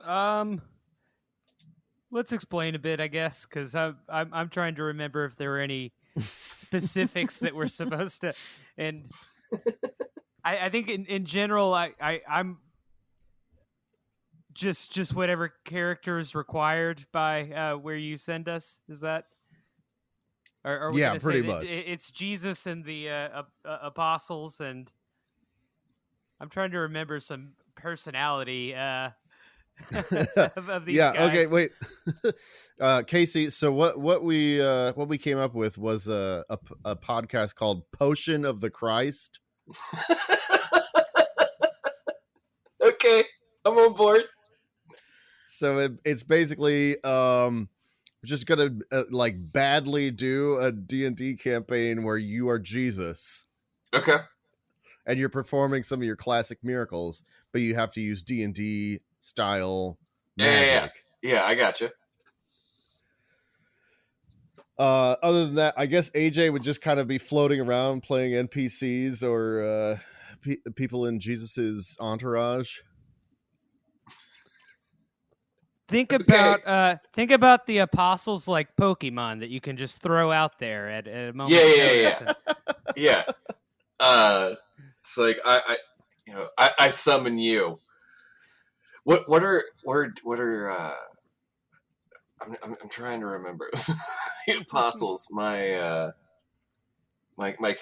Um, let's explain a bit, I guess, because I'm trying to remember if there were any specifics that we're supposed to, and I think in general, I'm just whatever character is required by where you send us. Is that? Or are we Yeah, going to pretty say much. that it's Jesus and the apostles, and I'm trying to remember some personality of these Yeah. guys. Okay. Wait, Casey. So what we came up with was a podcast called Potion of the Christ. Okay, I'm on board. So it's basically just gonna like badly do a D&D campaign where you are Jesus. Okay. And you're performing some of your classic miracles, but you have to use D&D style magic. Yeah, I gotcha. Other than that, I guess AJ would just kind of be floating around playing NPCs or people in Jesus's entourage. Think about the apostles like Pokemon that you can just throw out there at a moment. Yeah. It's like I summon you. What are I'm trying to remember the apostles. My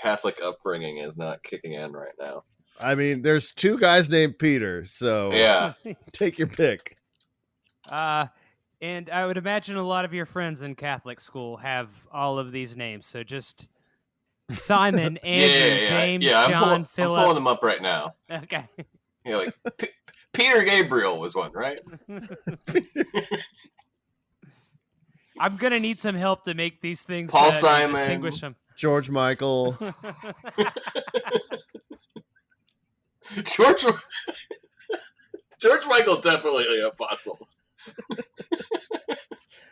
Catholic upbringing is not kicking in right now. I mean, there's two guys named Peter, so yeah, take your pick. And I would imagine a lot of your friends in Catholic school have all of these names. So just Simon, Andrew, James, John, Philip. I'm pulling them up right now. Okay. Like Peter Gabriel was one, right? I'm gonna need some help to make these things. Paul Simon, distinguish them. George Michael. George Michael definitely an apostle.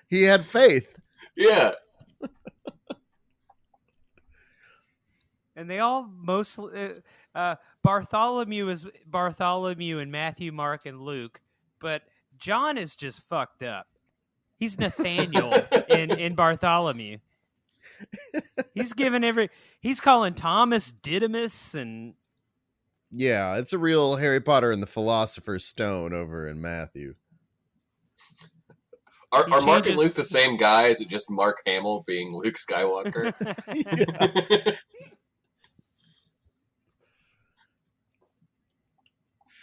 He had faith. Yeah. And they all mostly Bartholomew is Bartholomew and Matthew, Mark, and Luke, but John is just fucked up. He's Nathaniel in Bartholomew. He's calling Thomas Didymus and yeah, it's a real Harry Potter and the Philosopher's Stone over in Matthew. Are Mark and Luke the same guy? Is it just Mark Hamill being Luke Skywalker?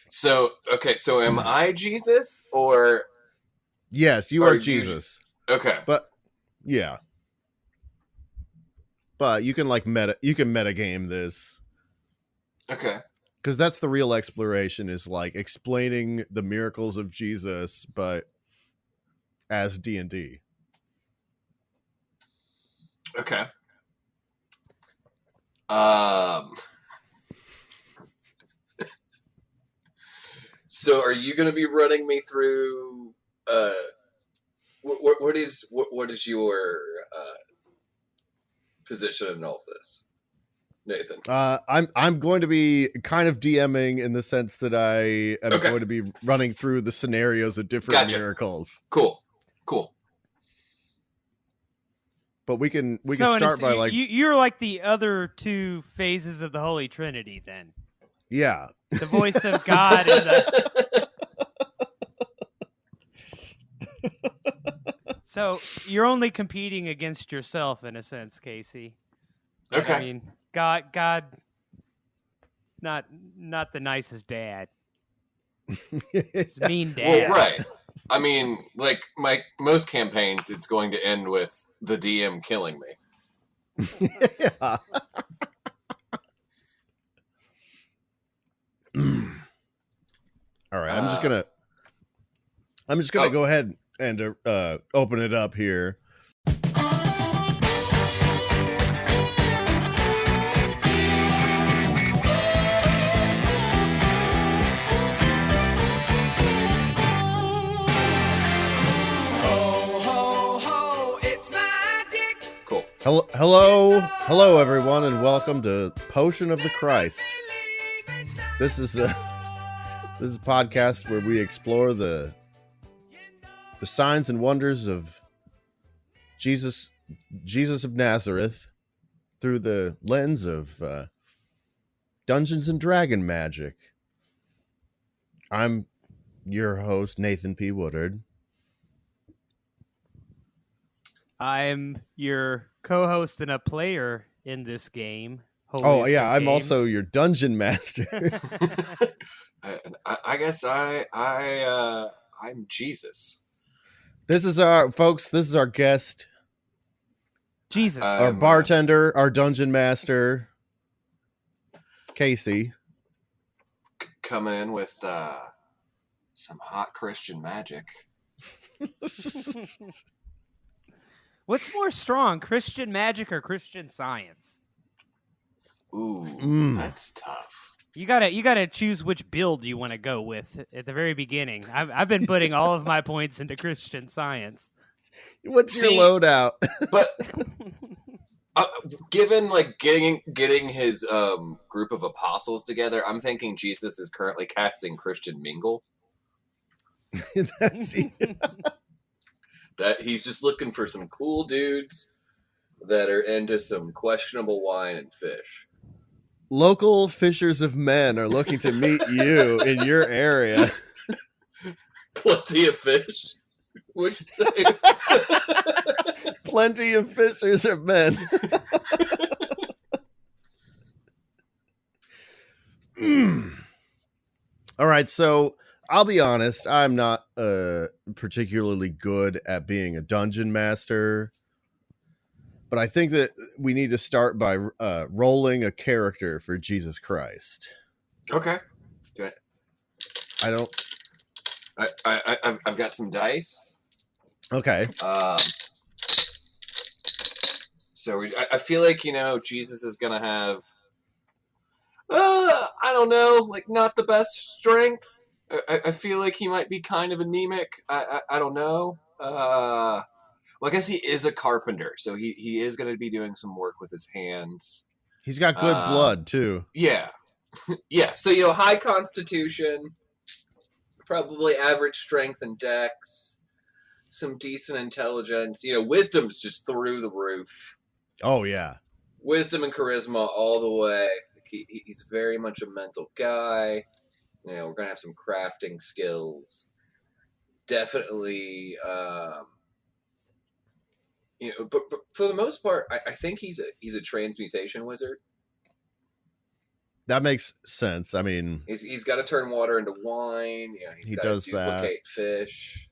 So am I Jesus or? Yes, you are Jesus. Okay. But yeah. But you can metagame this. Okay. Because that's the real exploration, is like explaining the miracles of Jesus, but as D&D. Okay. So are you going to be running me through what is your position in all of this, Nathan? I'm going to be kind of DMing in the sense that I am going to be running through the scenarios of different miracles. Cool. But we can start by like you're like the other two phases of the Holy Trinity then. Yeah. The voice of God and the... So you're only competing against yourself in a sense, Casey. Okay. I mean, God not the nicest dad. Mean dad. Well, right. I mean, like most campaigns, it's going to end with the DM killing me. Yeah. All right, I'm just gonna go ahead and open it up here. Hello, everyone, and welcome to Potion of the Christ. This is a podcast where we explore the the signs and wonders of Jesus of Nazareth through the lens of Dungeons and Dragon magic. I'm your host, Nathan P. Woodard. I'm your co-host and a player in this game. Oh Holiest yeah, of I'm games. also your dungeon master. I guess I'm Jesus. This is our folks. This is our guest, Jesus. our bartender, our dungeon master, Casey. Coming in with some hot Christian magic. What's more strong, Christian magic or Christian science? Ooh, that's tough. You gotta choose which build you want to go with at the very beginning. I've been putting all of my points into Christian science. What's your loadout? But given like getting his group of apostles together, I'm thinking Jesus is currently casting Christian Mingle. That he's just looking for some cool dudes that are into some questionable wine and fish. Local fishers of men are looking to meet you in your area. Plenty of fish. What'd you say? Plenty of fishers of men. All right, so I'll be honest, I'm not particularly good at being a dungeon master, but I think that we need to start by rolling a character for Jesus Christ. Okay. Good. I've got some dice. Okay. So I feel like, Jesus is gonna have I don't know, like not the best strength. I feel like he might be kind of anemic. I don't know. Well, I guess he is a carpenter, so he is going to be doing some work with his hands. He's got good blood, too. Yeah. Yeah, so, high constitution, probably average strength and dex, some decent intelligence. Wisdom's just through the roof. Oh, yeah. Wisdom and charisma all the way. He's very much a mental guy. We're going to have some crafting skills. Definitely, but for the most part, I think he's a transmutation wizard. That makes sense. I mean, he's got to turn water into wine. Yeah, he does to duplicate fish.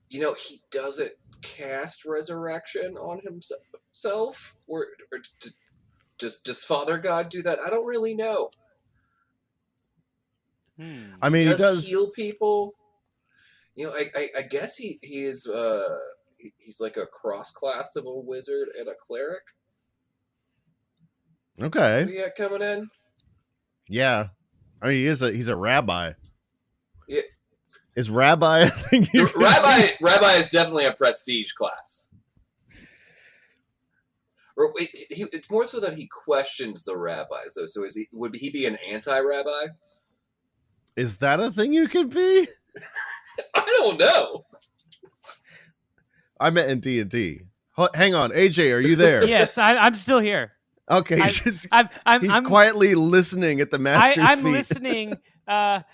He doesn't cast resurrection on himself, or does Father God do that? I don't really know. I mean, he does heal people. I guess he is he's like a cross class of a wizard and a cleric. Okay. What do you got coming in? Yeah. I mean, he's a rabbi. Yeah. Is rabbi a thing? Rabbi is definitely a prestige class. Or it's more so that he questions the rabbis, though. So would he be an anti-rabbi? Is that a thing you could be? I don't know. I meant in D&D. Hang on, AJ, are you there? Yes, I'm still here. Okay, he's I'm quietly listening at the master's I'm feet. listening. I'm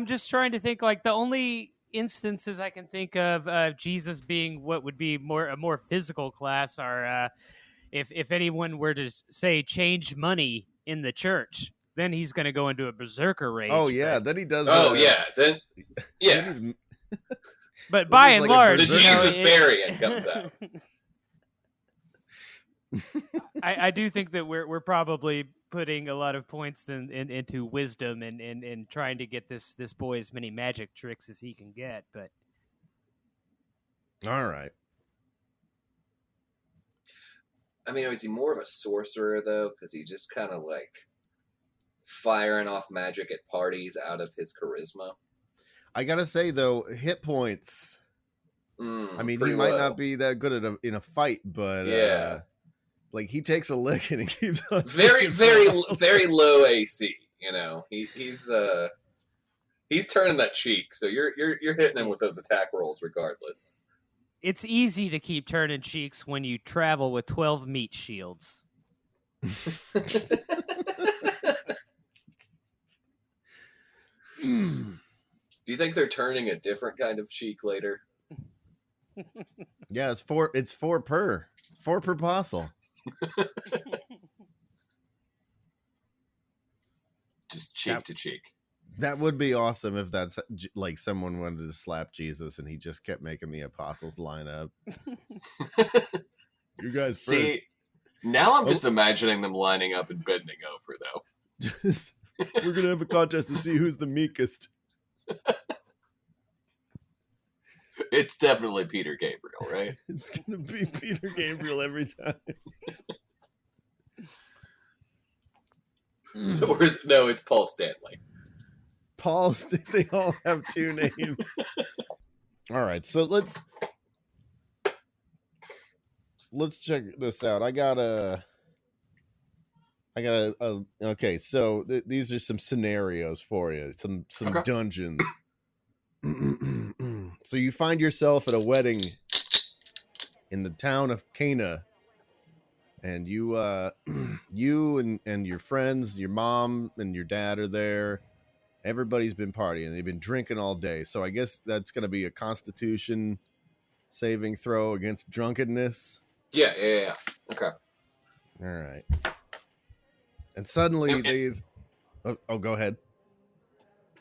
just trying to think. Like the only instances I can think of Jesus being what would be a more physical class are if anyone were to say change money in the church, then he's going to go into a berserker rage. Oh yeah, then he does. Then But by and large, the Jesus Barian comes out. I do think that we're probably putting a lot of points into wisdom and trying to get this boy as many magic tricks as he can get. But all right. I mean, is he more of a sorcerer though? Because he's just kind of like firing off magic at parties out of his charisma. I gotta say though, hit points. I mean, he might not be that good in a fight, but yeah. Like he takes a lick and he keeps on very low AC. He's He's turning that cheek, so you're hitting him with those attack rolls regardless. It's easy to keep turning cheeks when you travel with 12 meat shields. Do you think they're turning a different kind of cheek later? Yeah, it's four per apostle. Just cheek to cheek. That would be awesome if that's like someone wanted to slap Jesus and he just kept making the apostles line up. You guys see first. Now I'm just imagining them lining up and bending over though. We're gonna have a contest to see who's the meekest. It's definitely Peter Gabriel, right? It's gonna be Peter Gabriel every time. No, it's Paul Stanley. They all have two names. All right, so let's check this out. I got a okay, so these are some scenarios for you, some Okay. dungeons. So you find yourself at a wedding in the town of Cana, and you and your friends, your mom and your dad are there. Everybody's been partying. They've been drinking all day. So I guess that's going to be a Constitution saving throw against drunkenness. Yeah. Okay. All right. And suddenly these... Oh, go ahead.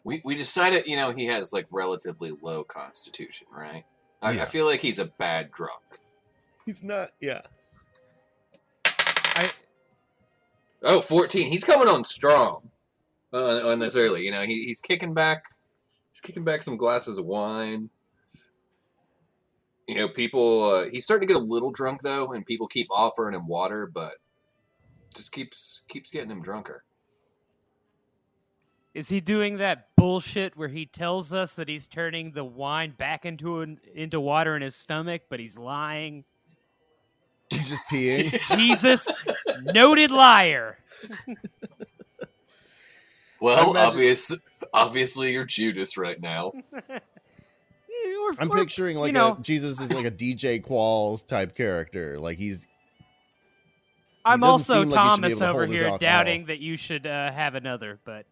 We decided, he has like relatively low constitution, right? Yeah. I feel like he's a bad drunk. He's not, yeah. 14. He's coming on strong on this early. He's kicking back. He's kicking back some glasses of wine. People. He's starting to get a little drunk though, and people keep offering him water, but just keeps getting him drunker. Is he doing that bullshit where he tells us that he's turning the wine back into water in his stomach, but he's lying? He's just peeing. Jesus, noted liar. Well, obviously you're Judas right now. I'm picturing like Jesus is like a DJ Qualls type character. Like I'm also like Thomas over here doubting that you should have another, but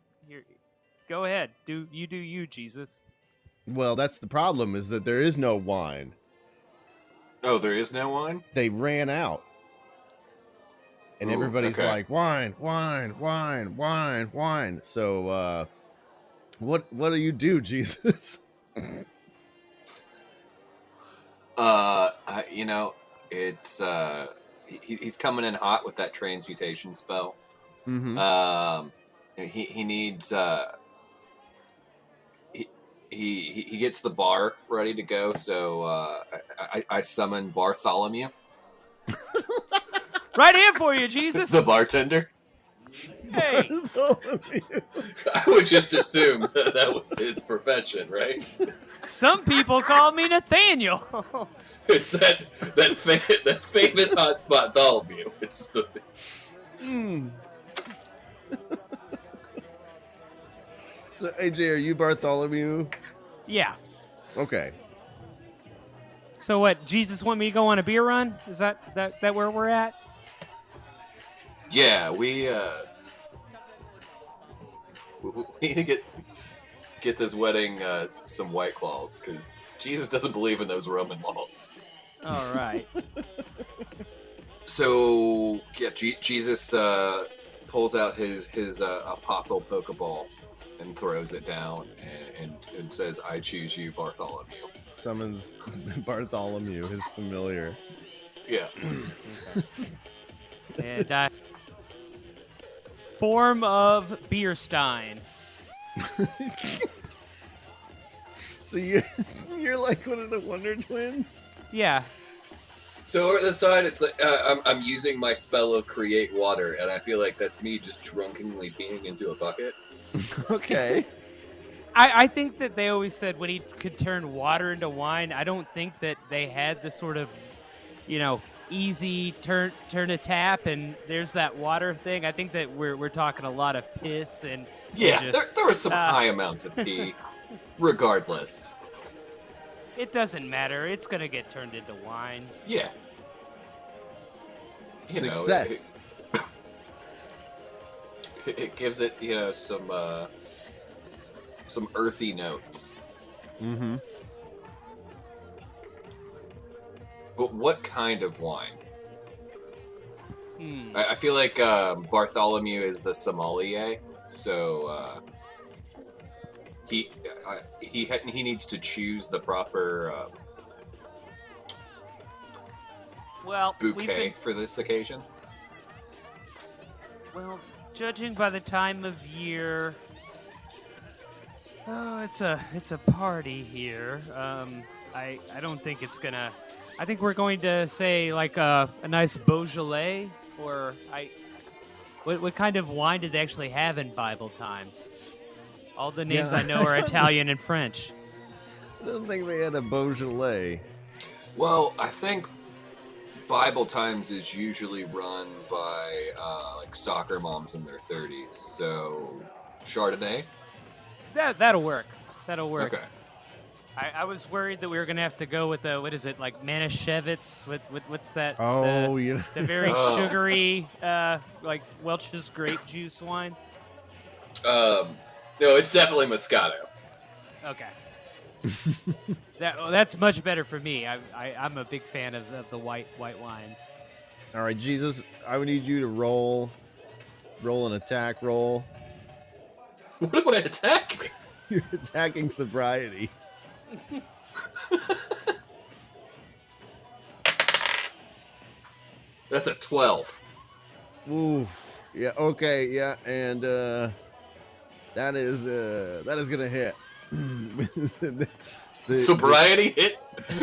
go ahead. Do you, Jesus. Well, that's the problem, is that there is no wine. Oh, there is no wine? They ran out. And everybody's like, wine, wine, wine, wine, wine. So, what do you do, Jesus? It's he's coming in hot with that transmutation spell. Mm-hmm. He needs he gets the bar ready to go, so I summon Bartholomew. Right here for you, Jesus. The bartender. Hey. I would just assume that was his profession, right? Some people call me Nathaniel. It's that famous hotspot Bartholomew. It's the. So, AJ, are you Bartholomew? Yeah. Okay. So what? Jesus want me to go on a beer run? Is that where we're at? Yeah, we need to get this wedding some White Claws, because Jesus doesn't believe in those Roman laws. All right. So yeah, Jesus pulls out his apostle Pokeball and throws it down and says, "I choose you, Bartholomew." Summons Bartholomew, his familiar. Yeah. And form of beer stein. So you're like one of the Wonder Twins? Yeah. So over the side, it's like I'm using my spell of create water, and I feel like that's me just drunkenly peeing into a bucket. Okay. I think that they always said when he could turn water into wine. I don't think that they had the sort of, easy turn a tap and there's that water thing. I think that we're talking a lot of piss and Yeah, just, there was some high amounts of pee. regardless. It doesn't matter. It's gonna get turned into wine. Yeah. You Success. know, it gives it, some earthy notes. Mm-hmm. But what kind of wine? Hmm. I feel like Bartholomew is the sommelier, so he needs to choose the proper Well, bouquet for this occasion. Well, judging by the time of year, it's a party here. I don't think it's gonna. I think we're going to say like a nice Beaujolais, or What kind of wine did they actually have in Bible times? All the names Yeah. I know are Italian and French. I don't think they had a Beaujolais. Well, I think Bible Times is usually run by like soccer moms in their 30s. So Chardonnay. That'll work. That'll work. Okay. I was worried that we were gonna have to go with what is it, like Manischewitz? What's that? Oh, yeah. The very Oh. sugary, like Welch's grape juice wine. No, it's definitely Moscato. Okay. That's much better for me. I'm a big fan of the white wines. All right, Jesus, I would need you to roll an attack roll. What am I attacking? You're attacking sobriety. That's a 12. Ooh, yeah, okay, yeah, and that is gonna hit. The Sobriety hit?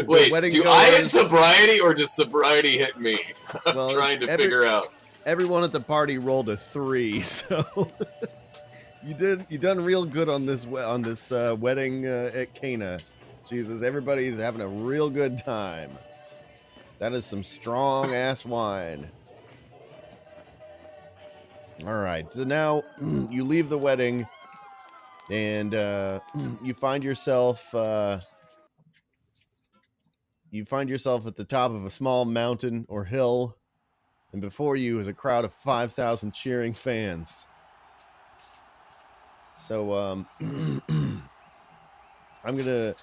Wait, wedding do I hit goers- sobriety or does sobriety hit me? I'm Well, trying to figure out. Everyone at the party rolled a 3, so you done real good on this wedding at Cana. Jesus, everybody's having a real good time. That is some strong ass wine. All right, so now you leave the wedding, and you find yourself at the top of a small mountain or hill, and before you is a crowd of 5,000 cheering fans. So I'm gonna.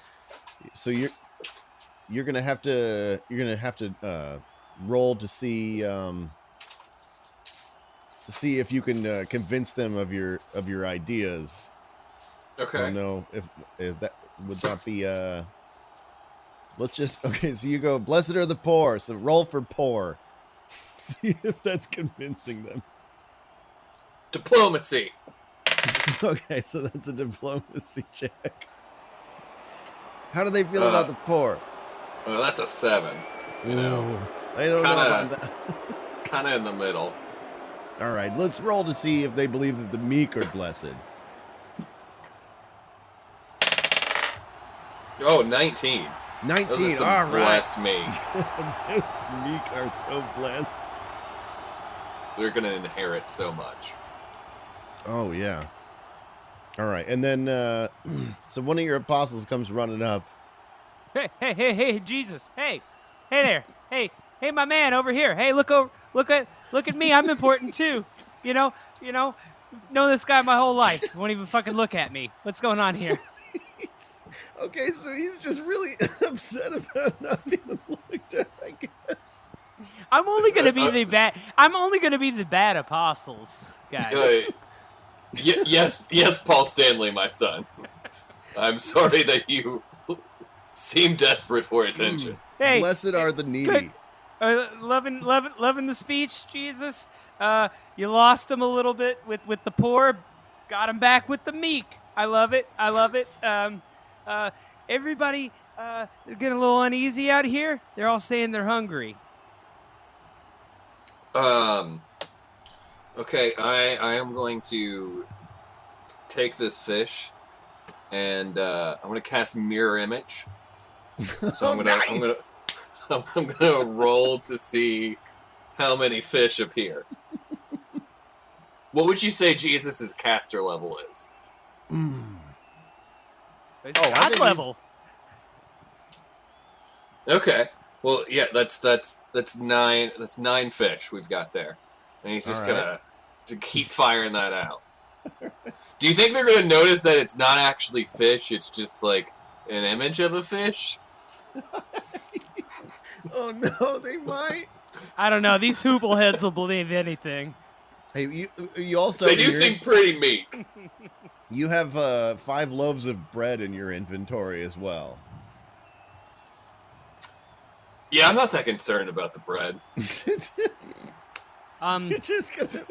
So you're gonna have to roll to see if you can convince them of your ideas. Okay. I don't know if that would that be let's just okay, so you go, blessed are the poor, so roll for poor. See if that's convincing them. Diplomacy. Okay, so that's a diplomacy check. How do they feel about the poor? Well, that's a 7. You know, Ooh, I don't know about that. kind of in the middle. All right, let's roll to see if they believe that the meek are blessed. Oh, 19. 19. Those are some All right. blessed me. Meek are so blessed. They're gonna inherit so much. Oh yeah. All right, and then so one of your apostles comes running up. Hey, Jesus! Hey there! Hey, my man over here! Hey, look at me! I'm important too. You know this guy my whole life. Won't even fucking look at me. What's going on here? Okay, so he's just really upset about not being looked at, I guess. I'm only gonna be the bad apostles, guys. Yes, Paul Stanley, my son. I'm sorry that you seem desperate for attention. Hey, Blessed are the needy. loving the speech, Jesus. You lost him a little bit with the poor, got him back with the meek. I love it. Everybody getting a little uneasy out here. They're all saying they're hungry. Okay, I am going to take this fish and I'm gonna cast mirror image. So I'm gonna roll to see how many fish appear. What would you say Jesus' caster level is? It's I God think level. Okay. Well, yeah, that's 9. That's 9 fish we've got there, and he's just All right. gonna to keep firing that out. Do you think they're gonna notice that it's not actually fish? It's just like an image of a fish. Oh no, they might. I don't know. These hoople heads will believe anything. Hey, you also They do here, seem pretty meek. you have 5 loaves of bread in your inventory as well. Yeah, I'm not that concerned about the bread. You're just gonna.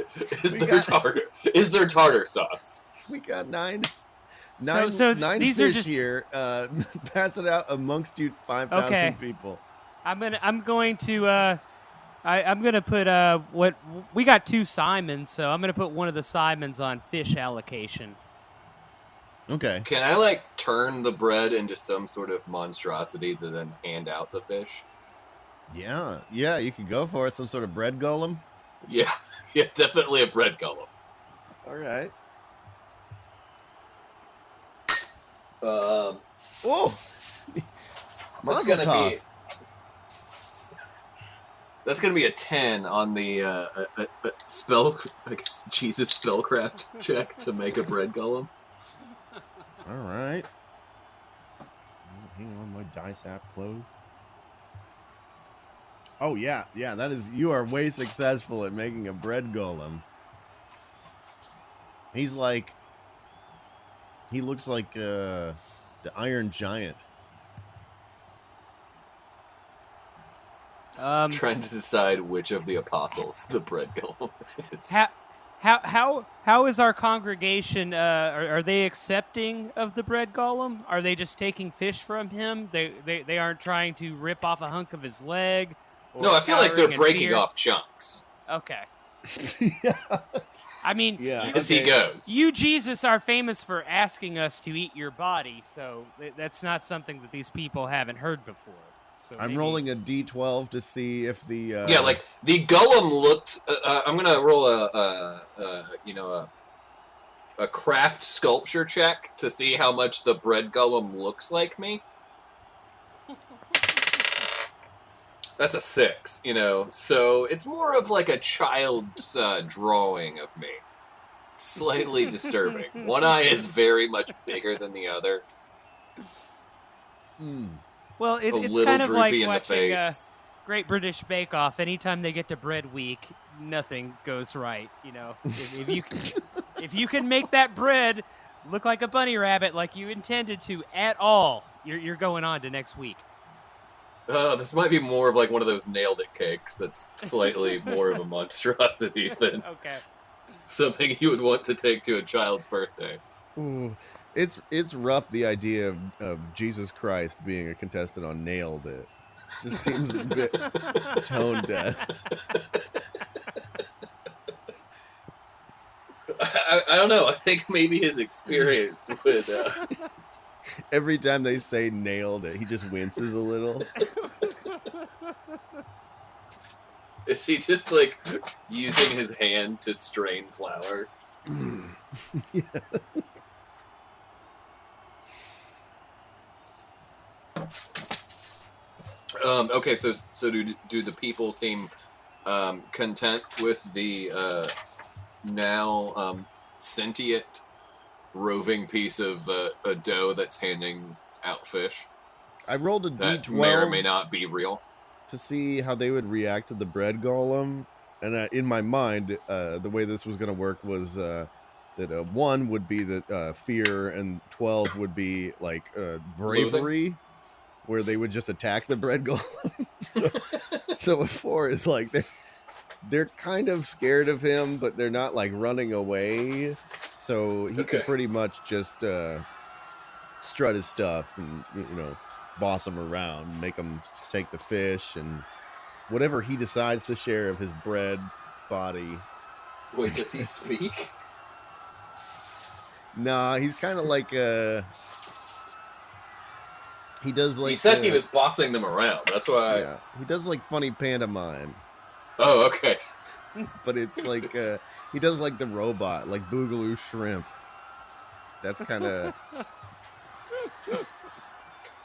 Is there tartar sauce? We got 9 So these are fish just here. Pass it out amongst you 5,000 okay. people. I'm going to I'm gonna put what we got 2 Simons, so I'm gonna put one of the Simons on fish allocation. Okay. Can I like turn the bread into some sort of monstrosity to then hand out the fish? Yeah, you could go for it. Some sort of bread golem. Yeah, definitely a bread golem. All right. Um, Oh, that's gonna be a 10 on the spell. I guess Jesus spellcraft check to make a bread golem. All right. Hang on, my dice app closed. Oh yeah. That is. You are way successful at making a bread golem. He looks like the Iron Giant. Trying to decide which of the apostles the bread golem is. How is our congregation? Are they accepting of the bread golem? Are they just taking fish from him? They aren't trying to rip off a hunk of his leg. No, I feel like they're cowering in breaking fear? off chunks Okay. Yeah. I mean, as he goes. You, Jesus, are famous for asking us to eat your body, so that's not something that these people haven't heard before. So I'm rolling a d12 to see if the yeah, like the golem looked. I'm gonna roll a craft sculpture check to see how much the bread golem looks like me. That's a 6, so it's more of like a child's drawing of me. Slightly disturbing. One eye is very much bigger than the other. Well, a it's little kind of like droopy in the watching face. Great British Bake Off. Anytime they get to Bread Week, nothing goes right. If you can make that bread look like a bunny rabbit like you intended to at all, you're going on to next week. This might be more of like one of those nailed it cakes that's slightly more of a monstrosity than something you would want to take to a child's birthday. Ooh, it's rough, the idea of Jesus Christ being a contestant on Nailed It. Just seems a bit tone deaf. I don't know. I think maybe his experience would... Every time they say nailed it, he just winces a little. Is he just like using his hand to strain flour? Yeah. Okay, so do the people seem content with the now sentient roving piece of a dough that's handing out fish? I rolled a that d12 may or may not be real to see how they would react to the bread golem, and in my mind, the way this was going to work was that 1 would be the fear, and 12 would be like bravery. Loathing? Where they would just attack the bread golem. so a 4 is like they're kind of scared of him, but they're not like running away. So he could pretty much just strut his stuff and boss him around, make him take the fish and whatever he decides to share of his bread body. Wait, does he speak? Nah, he's kind of like he does like. You said he was bossing them around. That's why. Yeah, he does like funny pantomime. Oh, okay. But it's like he does like the robot, like Boogaloo Shrimp. That's kind of.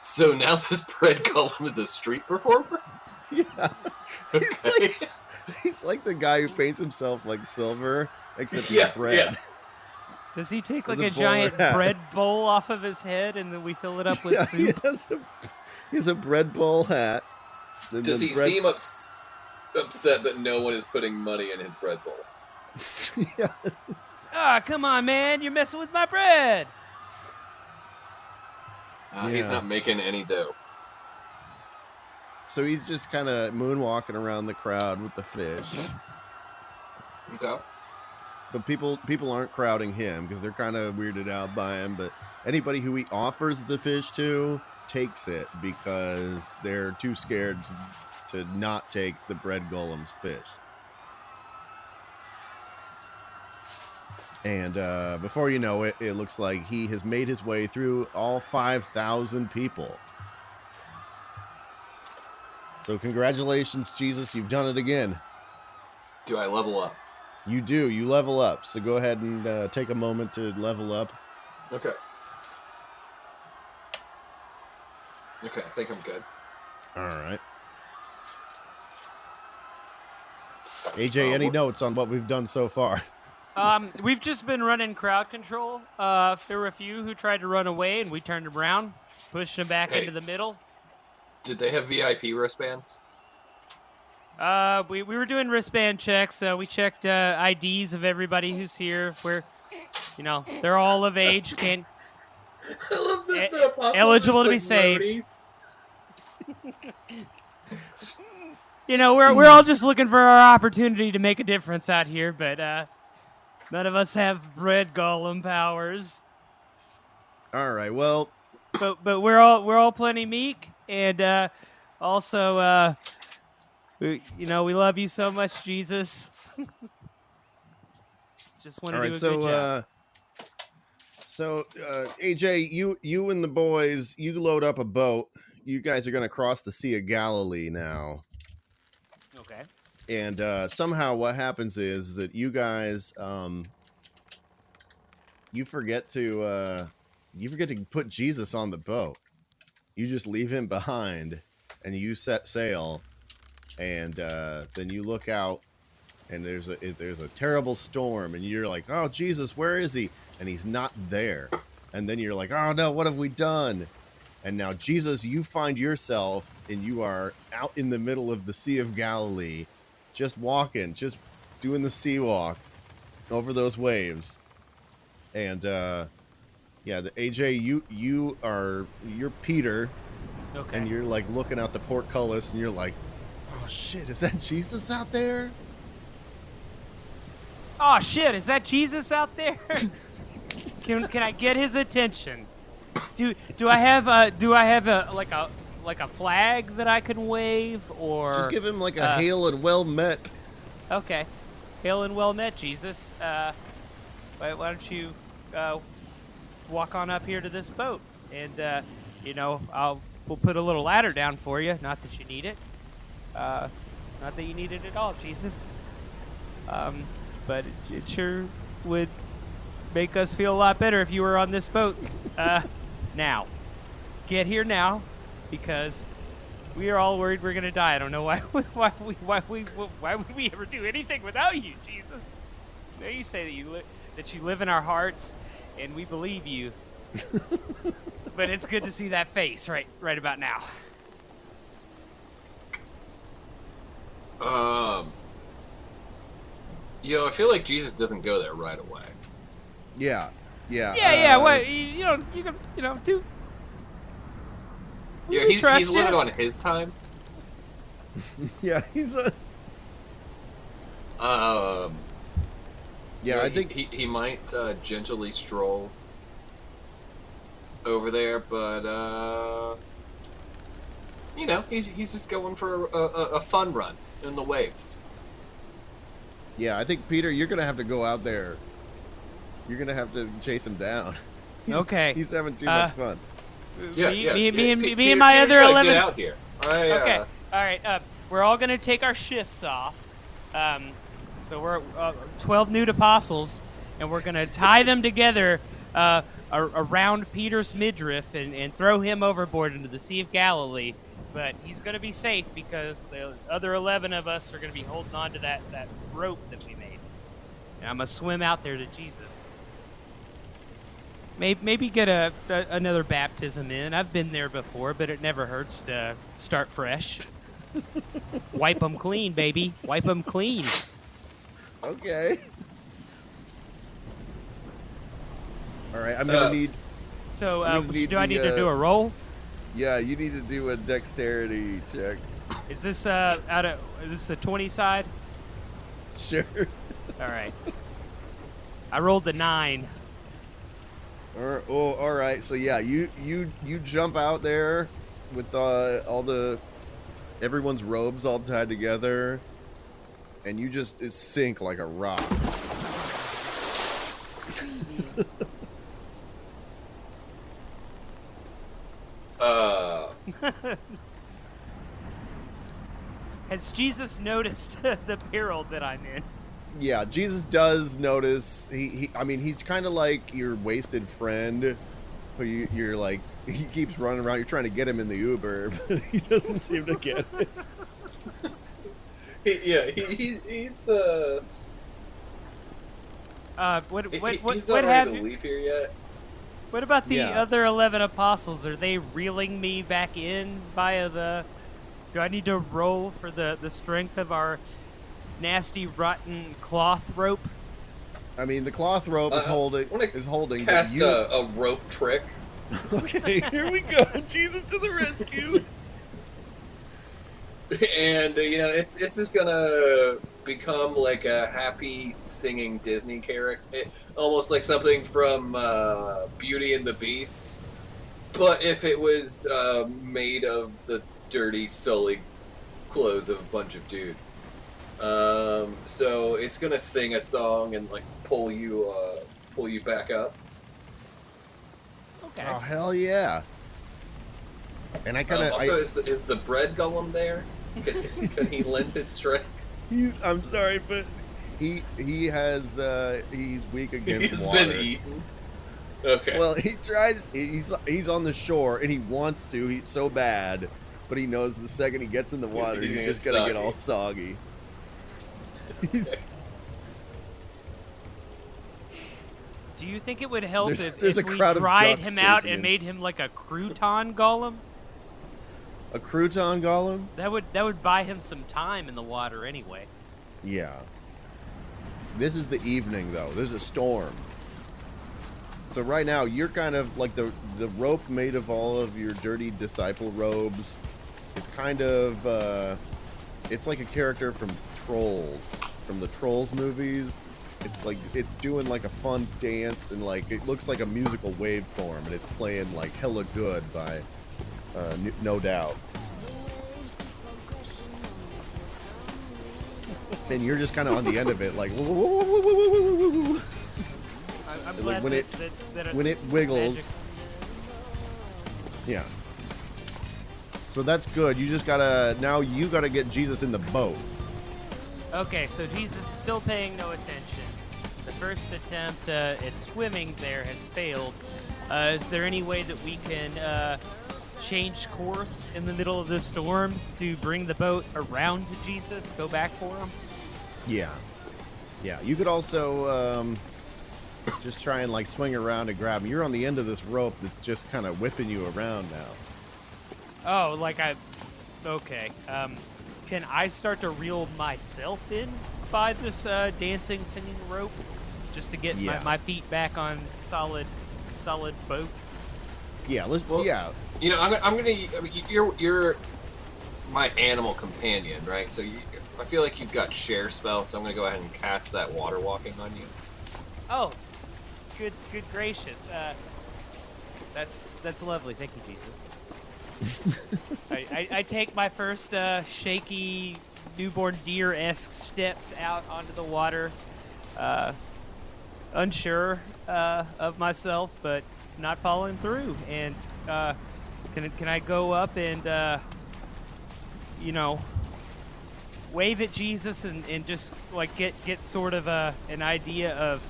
So now this bread golem is a street performer? Yeah. Okay. He's like the guy who paints himself like silver, except he's bread. Does he take There's like a a bowler giant hat. bread bowl off of his head and then we fill it up with Yeah, soup? he has a bread bowl hat. And Does then he seem upset that no one is putting money in his bread bowl? Yeah. Ah, come on, man. You're messing with my bread. He's not making any dough. So he's just kind of moonwalking around the crowd with the fish. Okay. But people aren't crowding him because they're kind of weirded out by him. But anybody who he offers the fish to takes it because they're too scared to not take the bread golem's fish. And before you know it, it looks like he has made his way through all 5,000 people. So congratulations, Jesus. You've done it again. Do I level up? You do. You level up. So go ahead and take a moment to level up. Okay. Okay, I think I'm good. All right. AJ, any notes on what we've done so far? We've just been running crowd control. There were a few who tried to run away, and we turned them around, pushed them back into the middle. Did they have VIP wristbands? We were doing wristband checks. We checked IDs of everybody who's here. Where, they're all of age, I love that the apostles eligible are to be just saved. roadies. We're all just looking for our opportunity to make a difference out here, but none of us have bread golem powers. All right. Well, but we're all plenty meek, and also we love you so much, Jesus. Just want to do a good job. So AJ, you and the boys, you load up a boat. You guys are going to cross the Sea of Galilee now. Okay. And somehow what happens is that you guys you forget to put Jesus on the boat. You just leave him behind and you set sail, and then you look out and there's a terrible storm, and you're like, "Oh, Jesus, where is he?" And he's not there. And then you're like, "Oh no, what have we done?" And now, Jesus, you find yourself, and you are out in the middle of the Sea of Galilee, just walking, just doing the sea walk over those waves. And the AJ, you're Peter, Okay. and you're like looking out the portcullis, and you're like, "Oh shit, is that Jesus out there?" Oh shit, is that Jesus out there? Can I get his attention? Do I have a flag that I can wave, or Just give him like a hail and well met. Okay, hail and well met, Jesus. Why don't you walk on up here to this boat, and we'll put a little ladder down for you. Not that you need it. Not that you need it at all, Jesus. But it sure would make us feel a lot better if you were on this boat. Now, get here now, because we are all worried we're gonna die. I don't know why would we ever do anything without you, Jesus? Now you say that you live in our hearts, and we believe you. But it's good to see that face right about now. I feel like Jesus doesn't go there right away. Yeah. What you can do? Yeah, he's living on his time. Yeah, he's a. I think he might gently stroll over there, but he's just going for a fun run in the waves. Yeah, I think Peter, you're gonna have to go out there. You're gonna have to chase him down. He's having too much fun. Me and my other 11. Get out here. Okay, all right. We're all gonna take our shifts off. So we're 12 nude apostles, and we're gonna tie them together around Peter's midriff and throw him overboard into the Sea of Galilee. But he's going to be safe because the other 11 of us are going to be holding on to that rope that we made. And I'm going to swim out there to Jesus. Maybe get another baptism in. I've been there before, but it never hurts to start fresh. Wipe them clean, baby. Wipe them clean. Okay. All right, I'm gonna need. So, I'm gonna need do I need to do a roll? Yeah, you need to do a dexterity check. Is this is this a 20 side? Sure. All right. I rolled a 9. All right. So yeah, you jump out there with everyone's robes all tied together, and you just sink like a rock. Has Jesus noticed the peril that I'm in? Yeah, Jesus does notice. I mean, he's kind of like your wasted friend, who you're like. He keeps running around. You're trying to get him in the Uber, but he doesn't seem to get it. He's He's not ready to leave here yet. What about the other 11 apostles? Are they reeling me back in via the? Do I need to roll for the strength of our nasty, rotten cloth rope? I mean, the cloth rope is holding. Cast a rope trick. Okay, here we go. Jesus to the rescue. And it's just gonna become like a happy singing Disney character, almost like something from Beauty and the Beast, but if it was made of the dirty, sullied clothes of a bunch of dudes. So it's gonna sing a song and like pull you back up. Okay. Oh hell yeah! And I kind of also is the bread golem there? Can he lend his strength? I'm sorry, but he's weak against He's water. been eaten. Okay. Well, he tries. He's on the shore and he wants to. He's so bad, but he knows the second he gets in the water, he's just gonna get all soggy. Do you think it would help if we dried him out and made him like a crouton golem? A crouton golem? That would buy him some time in the water anyway. Yeah. This is the evening though. There's a storm. So right now you're kind of like the rope made of all of your dirty disciple robes is kind of it's like a character from the Trolls movies. It's like it's doing like a fun dance and like it looks like a musical waveform and it's playing like hella good by no doubt. And you're just kind of on the end of it like I'm glad when it wiggles. Magic. Yeah. So that's good. You gotta get Jesus in the boat. Okay, so Jesus is still paying no attention. The first attempt at swimming there has failed. Is there any way that we can change course in the middle of this storm to bring the boat around to Jesus, go back for him? Yeah. You could also just try and like swing around and grab him. You're on the end of this rope that's just kind of whipping you around now. Oh, okay. Can I start to reel myself in by this dancing, singing rope, just to get my feet back on solid boat? Yeah, yeah. I'm gonna. I mean, you're my animal companion, right? So I feel like you've got share spell, so I'm gonna go ahead and cast that water walking on you. Oh, good gracious. That's lovely. Thank you, Jesus. I take my first shaky newborn deer-esque steps out onto the water, unsure of myself, but not following through. And can I go up and wave at Jesus and just like get sort of an idea of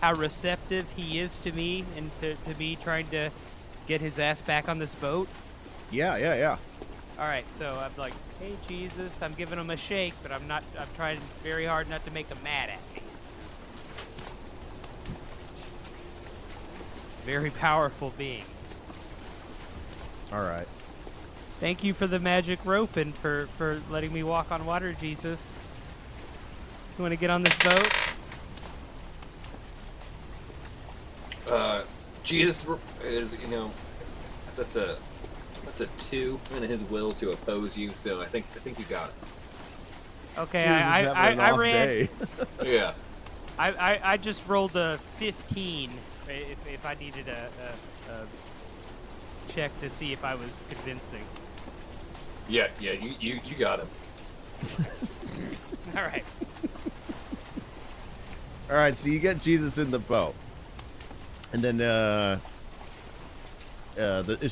how receptive he is to me and to me trying to get his ass back on this boat? Yeah. All right, so I'm like, hey, Jesus, I'm giving him a shake, but I'm trying very hard not to make him mad at me. Very powerful being. All right. Thank you for the magic rope and for letting me walk on water, Jesus. You want to get on this boat? Jesus is, that's a 2 in his will to oppose you. So I think you got it. Okay, Jesus is having an I off ran. day. Yeah. I just rolled a 15. If I needed a check to see if I was convincing. Yeah. You got him. All right. All right, so you get Jesus in the boat, and then as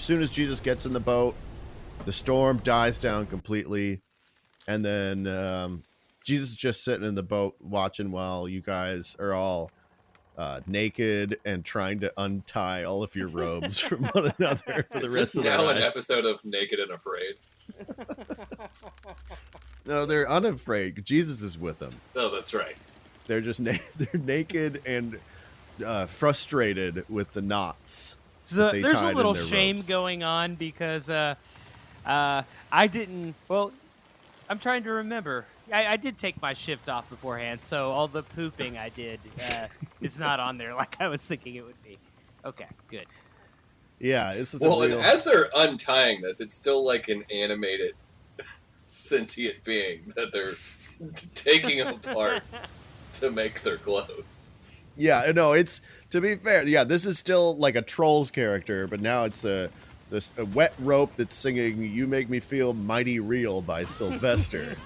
soon as Jesus gets in the boat, the storm dies down completely, and then Jesus is just sitting in the boat watching while you guys are all naked and trying to untie all of your robes from one another for the Is rest this of the now an ride. episode of Naked and Afraid? No, they're unafraid. Jesus is with them. Oh, that's right. They're just they're naked and frustrated with the knots. So they there's a tied in little their shame robes. going on because I didn't. Well, I'm trying to remember. I did take my shift off beforehand, so all the pooping I did is not on there like I was thinking it would be. Okay, good. Yeah, this is Well, a and real... as they're untying this, it's still like an animated, sentient being that they're taking apart to make their clothes. Yeah, no, it's, to be fair, yeah, this is still like a Trolls character, but now it's a wet rope that's singing "You Make Me Feel Mighty Real" by Sylvester.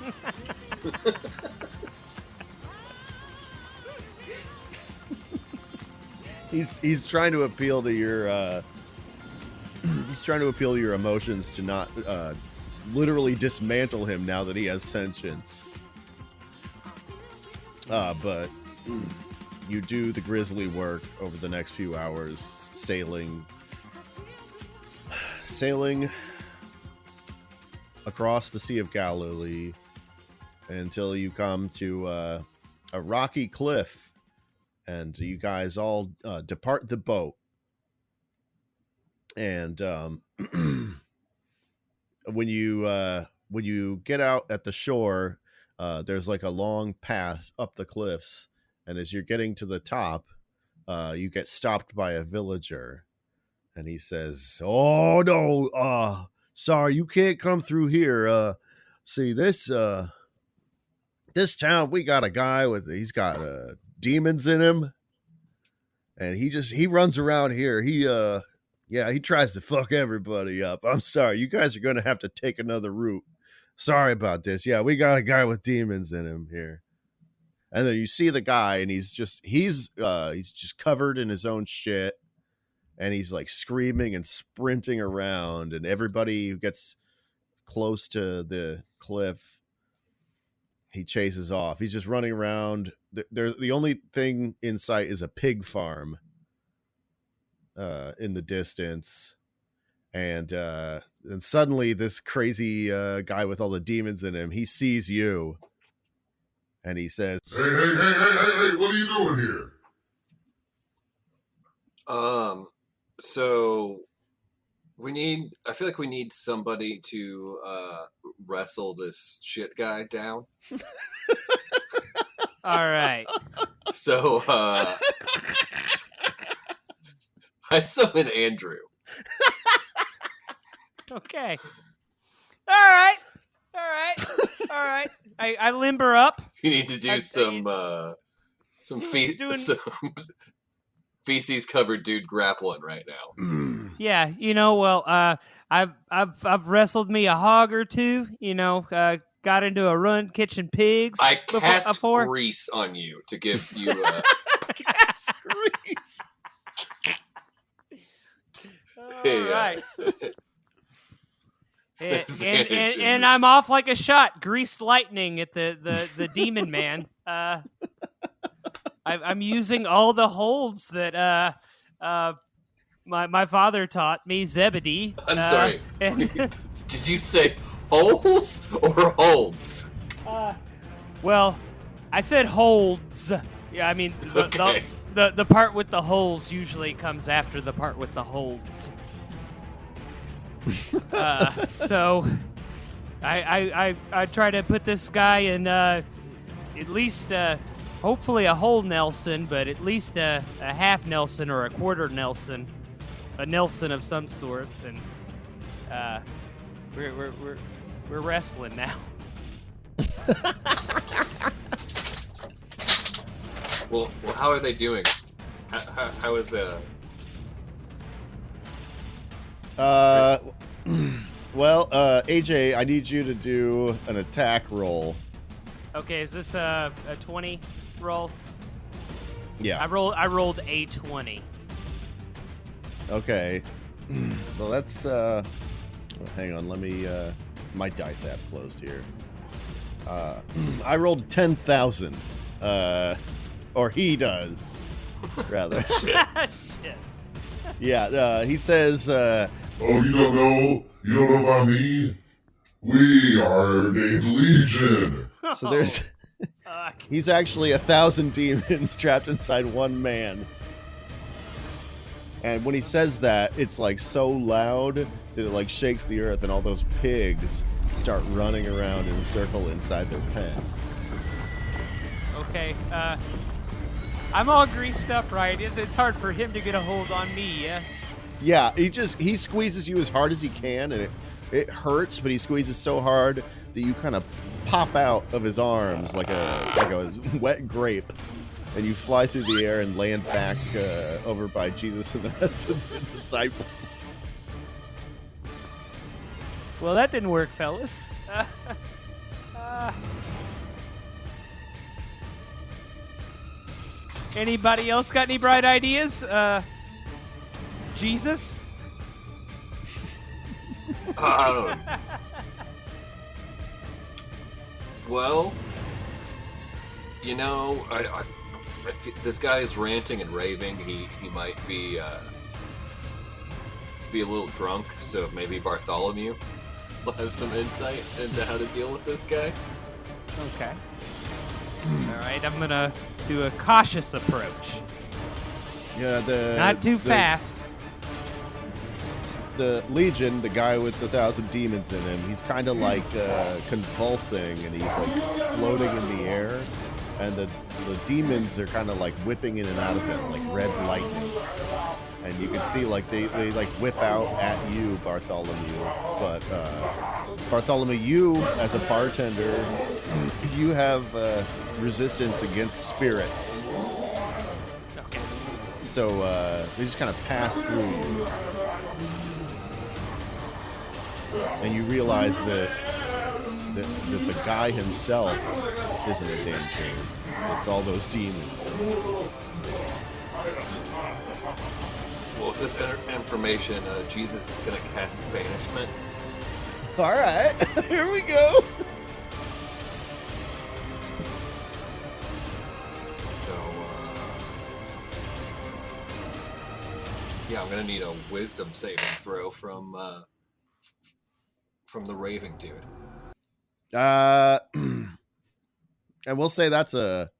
He's trying to appeal to your he's trying to appeal to your emotions to not literally dismantle him now that he has sentience. But you do the grisly work over the next few hours, sailing across the Sea of Galilee until you come to a rocky cliff, and you guys all depart the boat. And when you get out at the shore, there's like a long path up the cliffs, and as you're getting to the top, you get stopped by a villager, and he says, "Oh no, sorry, you can't come through here. See this town, we got a guy he's got demons in him, and he runs around here. He tries to fuck everybody up. I'm sorry, you guys are gonna have to take another route. Sorry about this. Yeah, we got a guy with demons in him here." And then you see the guy, and he's just covered in his own shit, and he's like screaming and sprinting around, and everybody who gets close to the cliff, he chases off. He's just running around. The only thing in sight is a pig farm in the distance, and suddenly this crazy guy with all the demons in him, he sees you, and he says, Hey, what are you doing here? So I feel like we need somebody to wrestle this shit guy down. All right. So I summon Andrew. Okay. All right. I limber up. You need to do some feces covered dude grappling right now. Yeah, I've wrestled me a hog or two. Got into a run catching pigs. I cast before. grease on you to give you "Cast grease." All right. And I'm off like a shot. Grease lightning at the demon man. I'm using all the holds that my father taught me, Zebedee. I'm sorry. And Did you say holes or holds? well, I said holds. Yeah, I mean Okay. the part with the holes usually comes after the part with the holds. So I try to put this guy in at least hopefully a whole Nelson, but at least a half Nelson or a quarter Nelson, a Nelson of some sorts, and we're wrestling now. Well, how are they doing? How is Well, AJ, I need you to do an attack roll. Okay, is this a 20 roll? Yeah. I rolled a 20. Okay. Well, that's well, hang on. Let me. My dice app closed here. I rolled 10,000. Or he does, rather. Shit. Yeah. He says. Oh, you don't know? You don't know about me? We are named Legion. So there's. Fuck. He's actually 1,000 demons trapped inside one man. And when he says that, it's like so loud that it like shakes the earth, and all those pigs start running around in a circle inside their pen. Okay, I'm all greased up, right? It's hard for him to get a hold on me, yes? Yeah, he squeezes you as hard as he can, and it hurts, but he squeezes so hard that you kind of pop out of his arms like a wet grape, and you fly through the air and land back over by Jesus and the rest of the disciples. Well, that didn't work, fellas. Anybody else got any bright ideas? Jesus? Well, you know, I this guy is ranting and raving. He might be a little drunk, so maybe Bartholomew will have some insight into how to deal with this guy. Okay. All right, I'm gonna do a cautious approach. Yeah, Not too fast. The Legion, the guy with 1,000 demons in him, he's kind of like convulsing, and he's like floating in the air, and the demons are kind of like whipping in and out of him like red lightning, and you can see like they like whip out at you, Bartholomew. But Bartholomew, you as a bartender, you have resistance against spirits. Okay. So they just kind of pass through you. And you realize that the guy himself isn't a danger. It's all those demons. Well, with this information, Jesus is going to cast banishment. All right, here we go. So, yeah, I'm going to need a wisdom saving throw from the raving dude. And we'll say that's a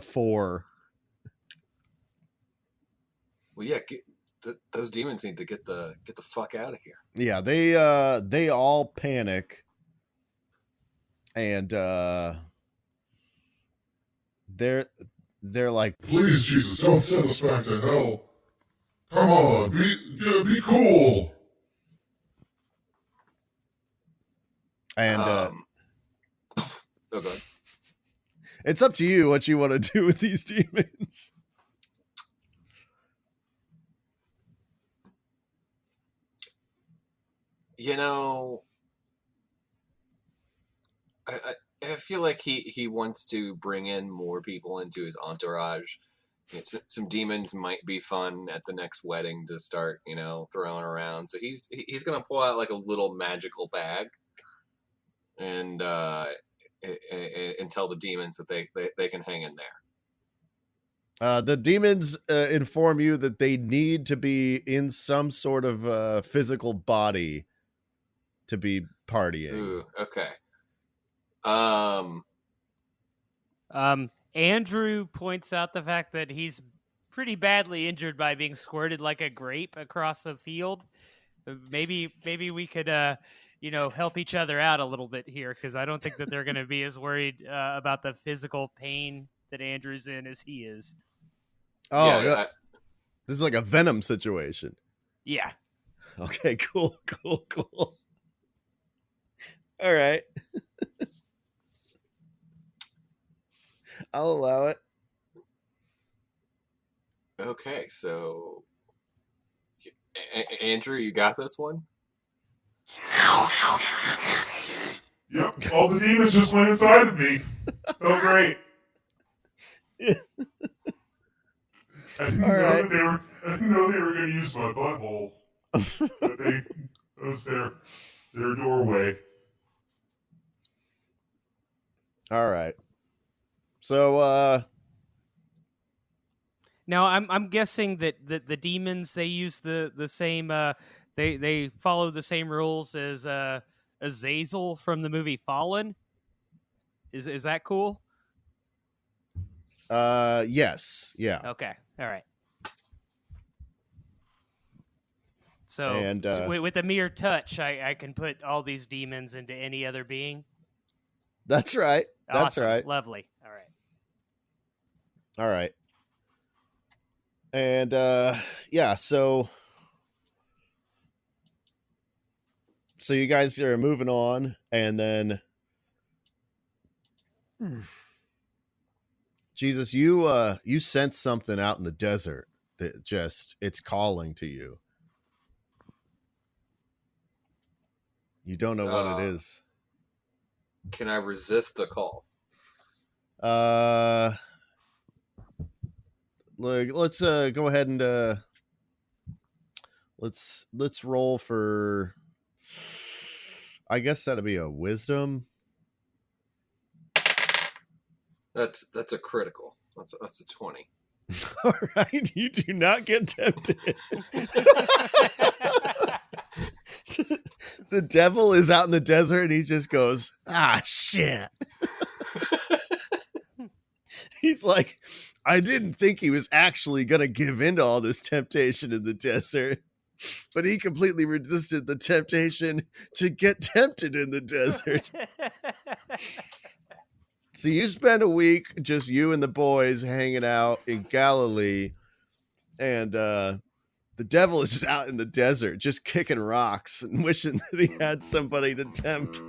4. Well, yeah, those demons need to get the fuck out of here. Yeah, they all panic, and they're like, Please, Jesus, don't send us back to hell. Come on, be cool. and Okay. it's up to you what you want to do with these demons. You know, I feel like he wants to bring in more people into his entourage. You know, some demons might be fun at the next wedding to start, throwing around. So he's gonna pull out like a little magical bag, and tell the demons that they can hang in there. The demons inform you that they need to be in some sort of physical body to be partying. Ooh, okay. Andrew points out the fact that he's pretty badly injured by being squirted like a grape across a field. Maybe we could help each other out a little bit here, because I don't think that they're going to be as worried about the physical pain that Andrew's in as he is. Oh, yeah. this is like a Venom situation. Yeah. Okay, cool. All right. I'll allow it. Okay, so Andrew, you got this one? Yep, all the demons just went inside of me. Felt great. I didn't know they were going to use my butthole. But that was their doorway. All right. So Now I'm guessing that the demons, they use the same they follow the same rules as Azazel from the movie Fallen. Is that cool? yes. Yeah. Okay. All right. So, And with a mere touch, I can put all these demons into any other being. that's right. That's Awesome. right. Lovely. All right. All right. And yeah, so you guys are moving on, and then Jesus, you sense something out in the desert that just it's calling to you. You don't know what it is. Can I resist the call? Look, let's go ahead and let's roll for, I guess that'd be a wisdom. That's a critical. That's a 20. All right, you do not get tempted. The devil is out in the desert and he just goes, ah, shit. He's like, I didn't think he was actually going to give in to all this temptation in the desert, but he completely resisted the temptation to get tempted in the desert. So you spend a week, just you and the boys hanging out in Galilee, and the devil is just out in the desert, just kicking rocks and wishing that he had somebody to tempt.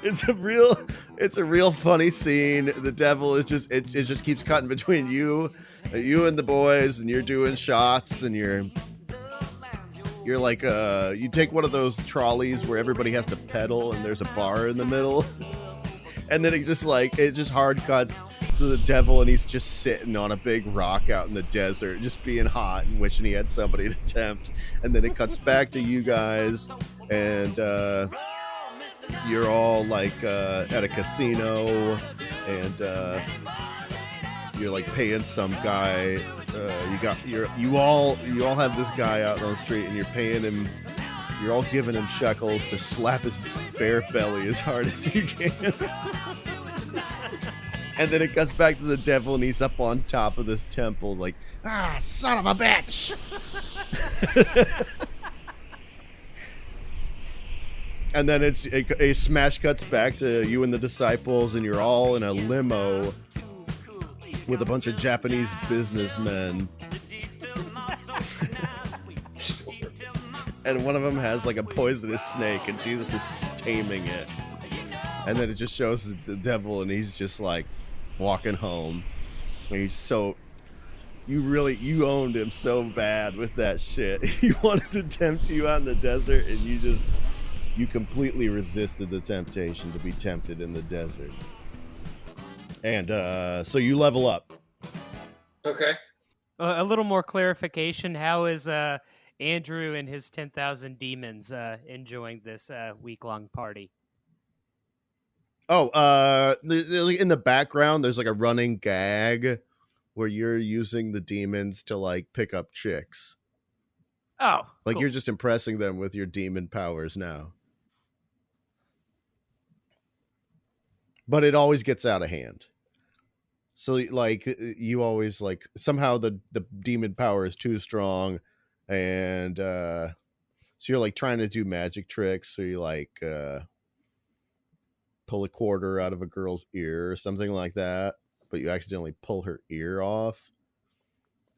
It's a real funny scene. The devil is just it just keeps cutting between you and the boys, and you're doing shots, and you're like you take one of those trolleys where everybody has to pedal and there's a bar in the middle. And then it just hard cuts to the devil, and he's just sitting on a big rock out in the desert, just being hot and wishing he had somebody to tempt. And then it cuts back to you guys, and you're all like at a casino, and you're like paying some guy. You all have this guy out on the street, and you're paying him. You're all giving him shekels to slap his bare belly as hard as you can. And then it cuts back to the devil, and he's up on top of this temple, like, ah, son of a bitch. And then a smash cuts back to you and the disciples, and you're all in a limo with a bunch of Japanese businessmen. And one of them has like a poisonous snake, and Jesus is taming it. And then it just shows the devil, and he's just like walking home. And you owned him so bad with that shit. He wanted to tempt you out in the desert, and you completely resisted the temptation to be tempted in the desert. And so you level up. Okay. A little more clarification. How is Andrew and his 10,000 demons enjoying this week-long party? Oh, in the background, there's like a running gag where you're using the demons to like pick up chicks. Oh, Like cool. you're just impressing them with your demon powers now. But it always gets out of hand. So like you always like somehow the demon power is too strong, and so you're like trying to do magic tricks. So you like pull a quarter out of a girl's ear or something like that, but you accidentally pull her ear off.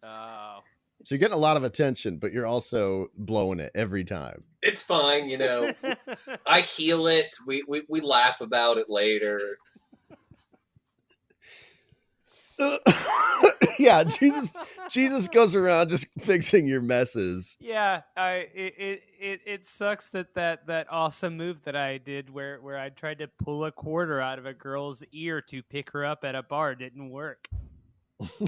Oh. So you're getting a lot of attention, but you're also blowing it every time. It's fine, you know. I heal it. We laugh about it later. Yeah, Jesus goes around just fixing your messes. Yeah, it sucks that awesome move that I did where I tried to pull a quarter out of a girl's ear to pick her up at a bar didn't work.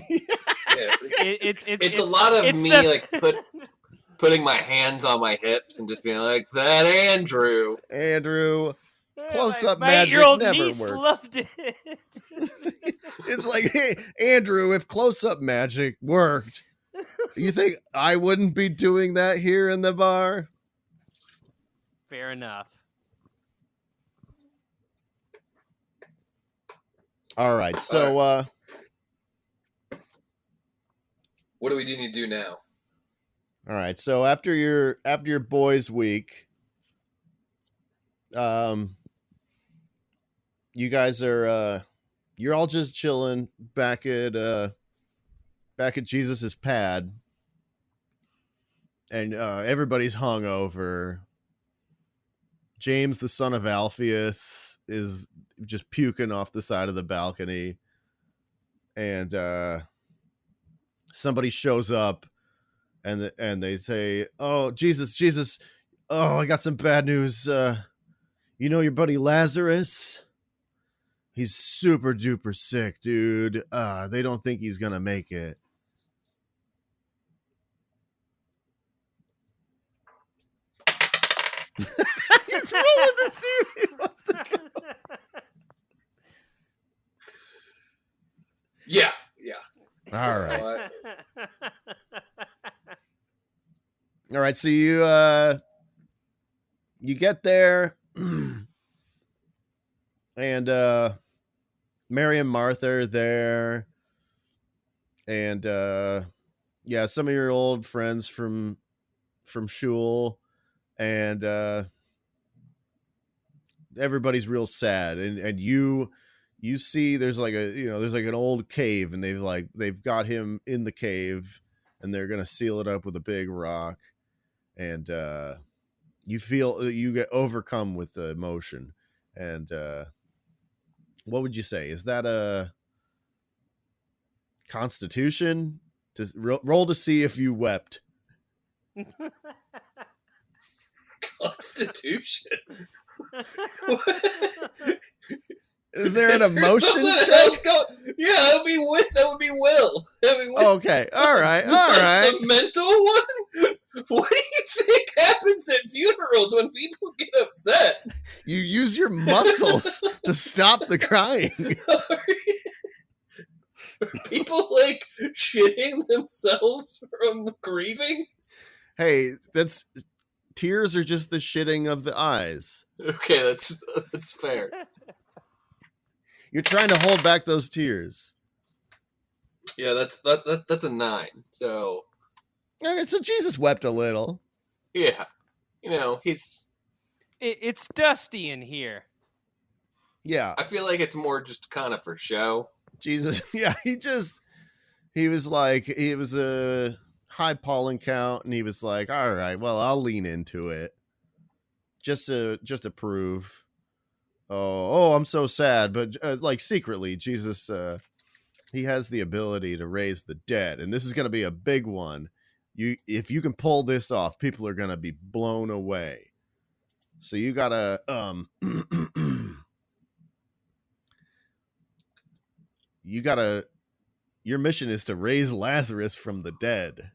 Yeah, It's a lot of it's me the- like putting my hands on my hips and just being like, that Andrew. Close-up my magic 8-year-old never niece works. loved it. It's like, hey, Andrew, if close-up magic worked, you think I wouldn't be doing that here in the bar? Fair enough. All right, so What do we need to do now? all right, so after your boys' week, you guys are you're all just chilling back at Jesus's pad, and everybody's hungover. James, the son of Alphaeus, is just puking off the side of the balcony, and somebody shows up, and they say, "Oh, Jesus! Oh, I got some bad news. You know your buddy Lazarus? He's super duper sick, dude. They don't think he's gonna make it." He's rolling to see if he wants to go. Yeah. All right. What? All right, so you get there, and Mary and Martha are there, and yeah, some of your old friends from shul, and everybody's real sad, and you see there's like there's like an old cave, and they've got him in the cave, and they're gonna seal it up with a big rock, and you feel you get overcome with the emotion. And what would you say? Is that a Constitution? To roll to see if you wept. Constitution. Is there an Is there emotion something check? else yeah, that would be Will. That'd be Will. Okay, all right. The mental one? What do you think happens at funerals when people get upset? You use your muscles to stop the crying. Are people like shitting themselves from grieving? Hey, tears are just the shitting of the eyes. Okay, that's fair. You're trying to hold back those tears. Yeah, that's a 9. So Okay, so Jesus wept a little. yeah, he's. It's dusty in here. Yeah, I feel like it's more just kind of for show. Jesus. Yeah, he was like, it was a high pollen count, and he was like, all right, well, I'll lean into it just to prove. Oh, I'm so sad, but like secretly, Jesus, he has the ability to raise the dead, and this is going to be a big one. If you can pull this off, people are going to be blown away. So you gotta your mission is to raise Lazarus from the dead.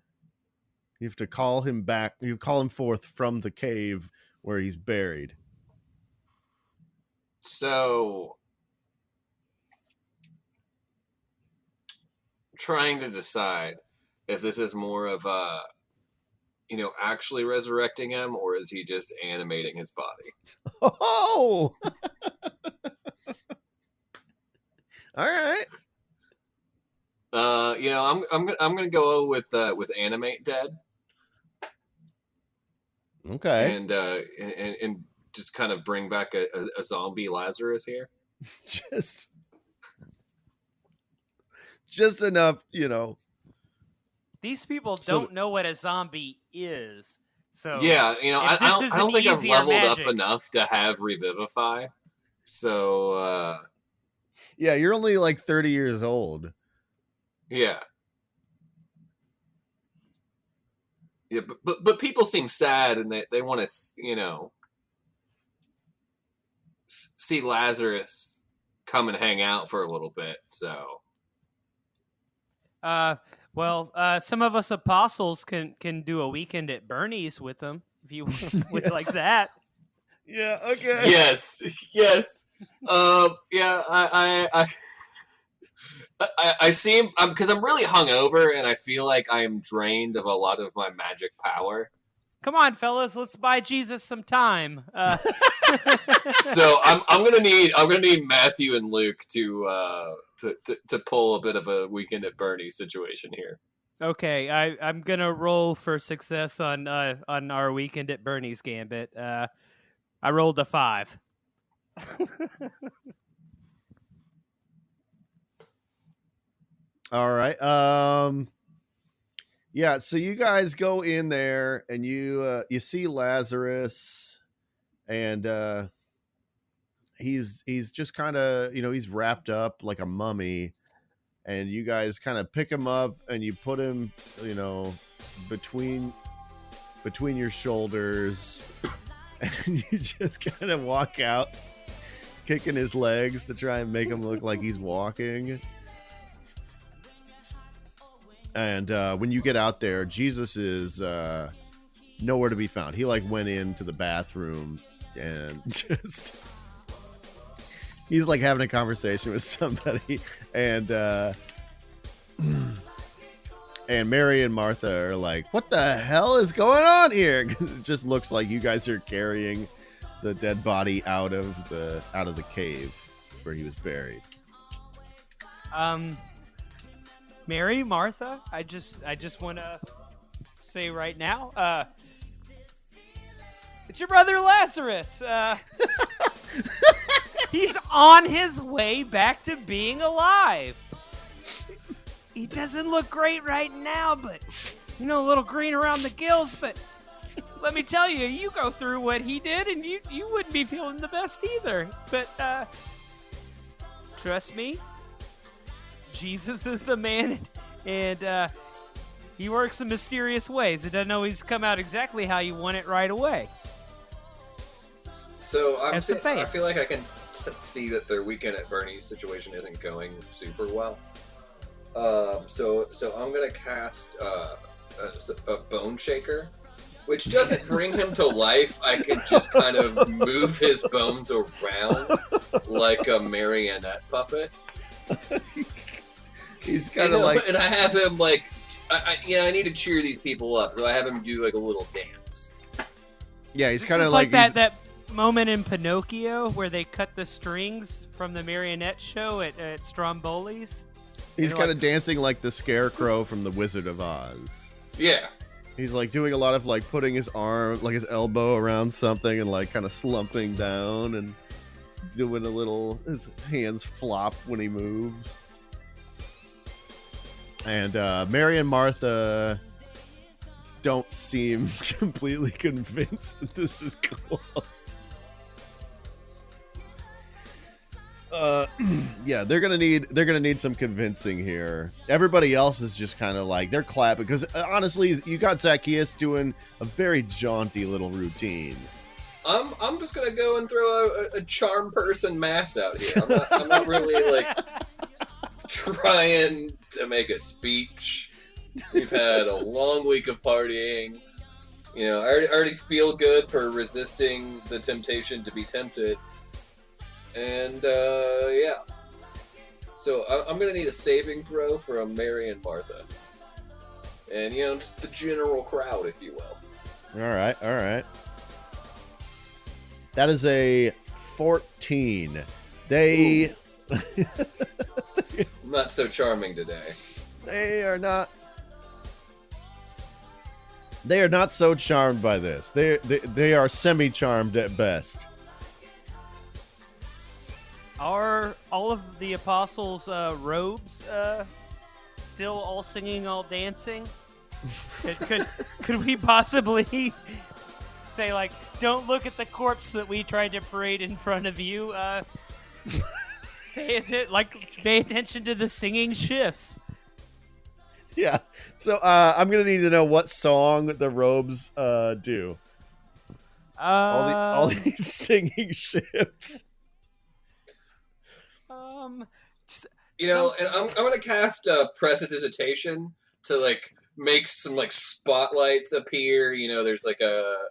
You have to call him back. You call him forth from the cave where he's buried. So, trying to decide if this is more of a, actually resurrecting him, or is he just animating his body? Oh, all right. I'm gonna go with animate dead, Okay. and just kind of bring back a zombie Lazarus here. just enough, These people don't know what a zombie is. So yeah, I don't think I've leveled magic. up enough to have Revivify. So yeah, you're only like 30 years old. Yeah. Yeah, but people seem sad, and they want to, see Lazarus come and hang out for a little bit. So, some of us apostles can do a weekend at Bernie's with them if you would like that. Yeah. Okay. Yes. Yeah. I seem because I'm really hungover, and I feel like I'm drained of a lot of my magic power. Come on, fellas, let's buy Jesus some time. So I'm gonna need Matthew and Luke to pull a bit of a weekend at Bernie's situation here. Okay, I'm gonna roll for success on our weekend at Bernie's gambit. I rolled a 5. All right. Yeah, so you guys go in there and you see Lazarus, and he's just kind of, he's wrapped up like a mummy, and you guys kind of pick him up and you put him, between your shoulders, and you just kind of walk out kicking his legs to try and make him look like he's walking. And when you get out there, Jesus is nowhere to be found. He like went into the bathroom and just he's like having a conversation with somebody, and Mary and Martha are like, "What the hell is going on here?" It just looks like you guys are carrying the dead body out of the cave where he was buried. Mary, Martha, I just want to say right now, it's your brother Lazarus. He's on his way back to being alive. He doesn't look great right now, but, a little green around the gills, but let me tell you, you go through what he did, and you wouldn't be feeling the best either. But, trust me, Jesus is the man, and he works in mysterious ways. It doesn't always come out exactly how you want it right away. So I feel like I can see that their weekend at Bernie's situation isn't going super well. So I'm gonna cast a Bone Shaker, which doesn't bring him to life. I can just kind of move his bones around like a marionette puppet. He's kind of like, and I have him like, I need to cheer these people up, so I have him do like a little dance. Yeah, he's kind of like that moment in Pinocchio where they cut the strings from the marionette show at Stromboli's. He's kind of dancing like the Scarecrow from The Wizard of Oz. Yeah. He's like doing a lot of like putting his arm, like his elbow around something, and like kind of slumping down and doing his hands flop when he moves. And Mary and Martha don't seem completely convinced that this is cool. Yeah, they're gonna need some convincing here. Everybody else is just kind of like, they're clapping because honestly, you got Zacchaeus doing a very jaunty little routine. I'm just gonna go and throw a charm person mass out here. I'm not really like trying to make a speech. We've had a long week of partying. I already feel good for resisting the temptation to be tempted. And yeah. So I'm gonna need a saving throw from Mary and Martha, and just the general crowd, if you will. All right. That is a 14. They Not so charming today. they are not so charmed by this. They are semi-charmed at best. Are all of the apostles' robes still all singing, all dancing? Could we possibly say, like, don't look at the corpse that we tried to parade in front of you? Pay attention to the singing shifts. Yeah. So I'm gonna need to know what song the robes do. All these singing shifts. And I'm gonna cast prestidigitation to like make some like spotlights appear. There's like a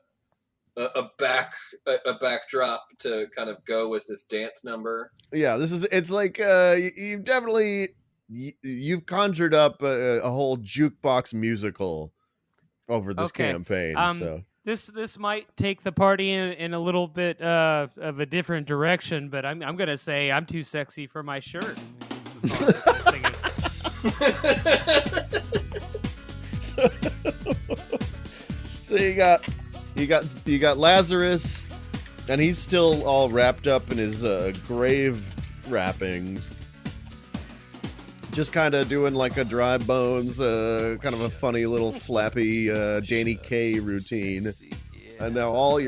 backdrop to kind of go with this dance number. Yeah, it's like you've definitely you've conjured up a whole jukebox musical over this campaign. So this might take the party in a little bit of a different direction, but I'm gonna say I'm too sexy for my shirt. This is the song that they're singing. So you got Lazarus, and he's still all wrapped up in his grave wrappings, just kind of doing like a dry bones, kind of a funny little flappy Danny Kaye routine. And now all of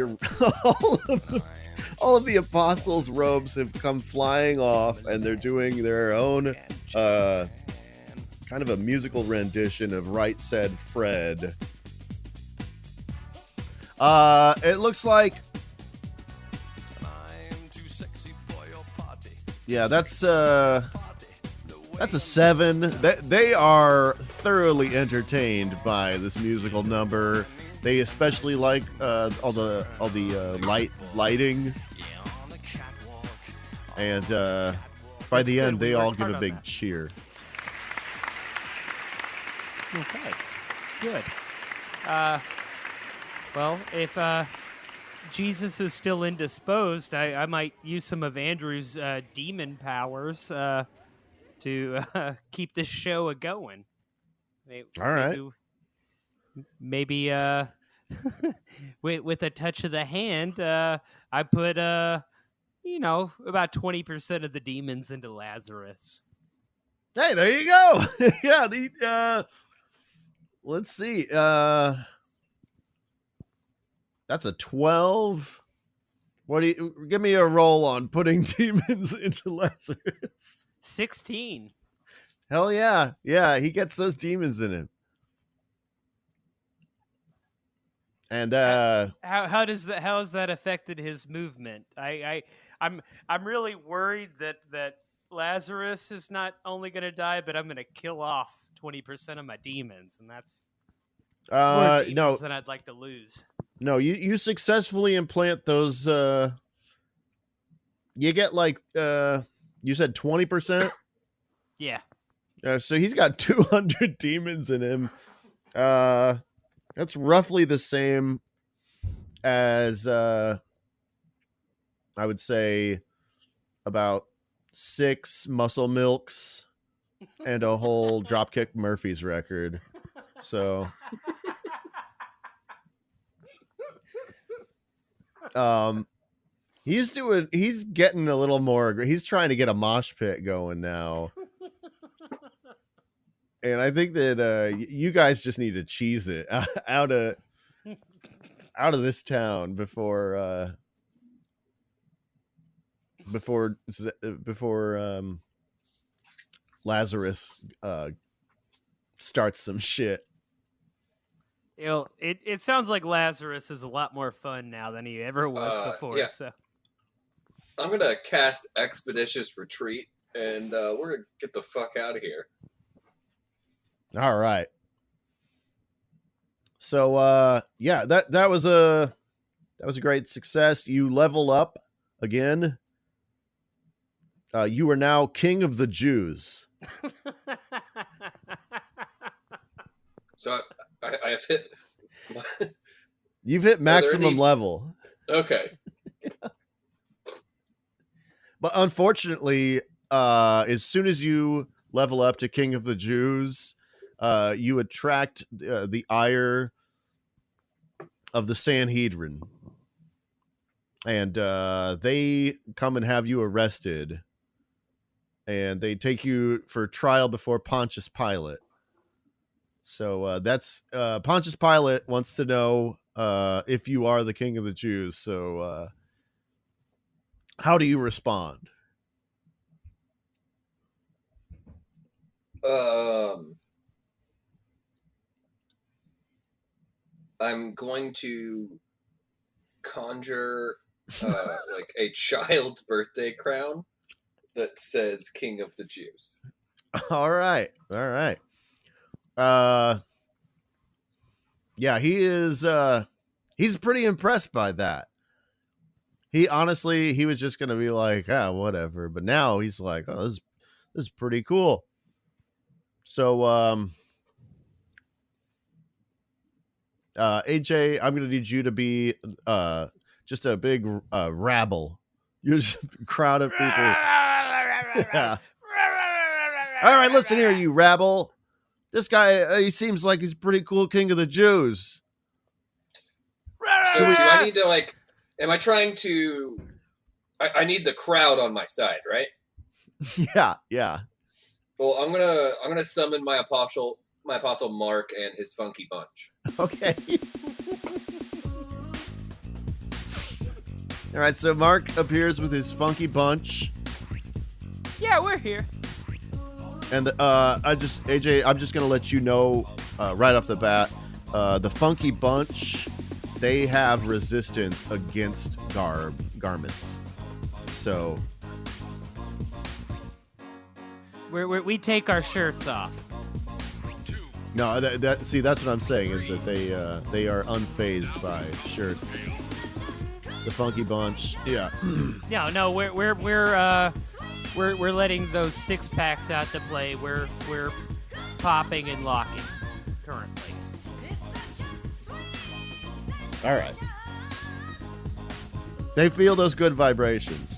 the apostles' robes have come flying off, and they're doing their own kind of a musical rendition of Right Said Fred. It looks like, yeah, that's a 7. They are thoroughly entertained by this musical number. They especially like all the lighting, and by the end, they all give a big cheer. Okay, good. Well, if Jesus is still indisposed, I might use some of Andrew's demon powers to keep this show a-going. All right. Maybe with a touch of the hand, I put about 20% of the demons into Lazarus. Hey, there you go. Yeah, let's see. That's a 12. What do you give me a roll on putting demons into Lazarus? 16. Hell yeah. Yeah, he gets those demons in him. And how has that affected his movement? I'm really worried that Lazarus is not only going to die, but I'm going to kill off 20% of my demons, and that's more demons than I'd like to lose. No, you successfully implant those. You get like you said 20%. Yeah. So he's got 200 demons in him. That's roughly the same as I would say about 6 Muscle Milks and a whole Dropkick Murphys record. So he's getting a little more, he's trying to get a mosh pit going now. And I think that you guys just need to cheese it out of this town before Lazarus starts some shit. It sounds like Lazarus is a lot more fun now than he ever was before. Yeah. So I'm gonna cast Expeditious Retreat, and we're gonna get the fuck out of here. All right. So yeah, that was a great success. You level up again, You are now king of the Jews. So I've hit. You've hit maximum any- level. Okay. But unfortunately, as soon as you level up to king of the Jews, you attract the ire of the Sanhedrin. And they come and have you arrested. And they take you for trial before Pontius Pilate. So that's Pontius Pilate wants to know if you are the king of the Jews. So how do you respond? I'm going to conjure like a child's birthday crown that says King of the Jews. All right. Yeah, he is he's pretty impressed by that. He was just gonna be like, whatever. But now he's like, oh, this is pretty cool. So AJ, I'm gonna need you to be just a big rabble. You're just a crowd of people. Yeah. All right, listen here, you rabble. This guy, he seems like he's pretty cool king of the Jews. So do I need to like? Am I trying to? I need the crowd on my side, right? Yeah. Well, I'm gonna summon my apostle Mark and his funky bunch. Okay. All right, so Mark appears with his funky bunch. Yeah, we're here. And I'm just gonna let you know right off the bat, the funky bunch, they have resistance against garments. So we take our shirts off. no, that's what I'm saying is that they are unfazed by shirts. The funky bunch, yeah. No, we're letting those 6-packs out to play. We're popping and locking currently. All right. They feel those good vibrations.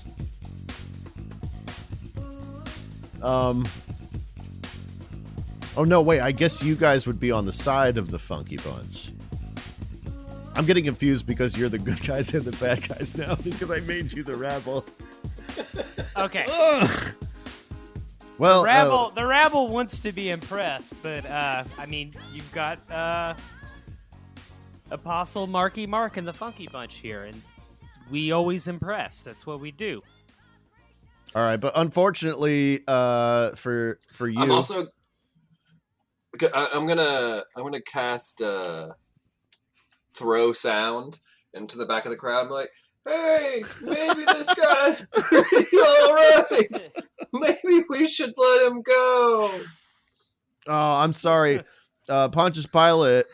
Oh no, wait, I guess you guys would be on the side of the funky bunch. I'm getting confused because you're the good guys and the bad guys now because I made you the rabble. Okay. Well, the rabble wants to be impressed, but I mean, you've got Apostle Marky Mark and the Funky Bunch here, and we always impress. That's what we do. all right, but unfortunately, for you, I'm also. I'm gonna cast throw sound into the back of the crowd. I'm like, hey, maybe this guy's pretty all right. Maybe we should let him go. oh, I'm sorry, Pontius Pilate.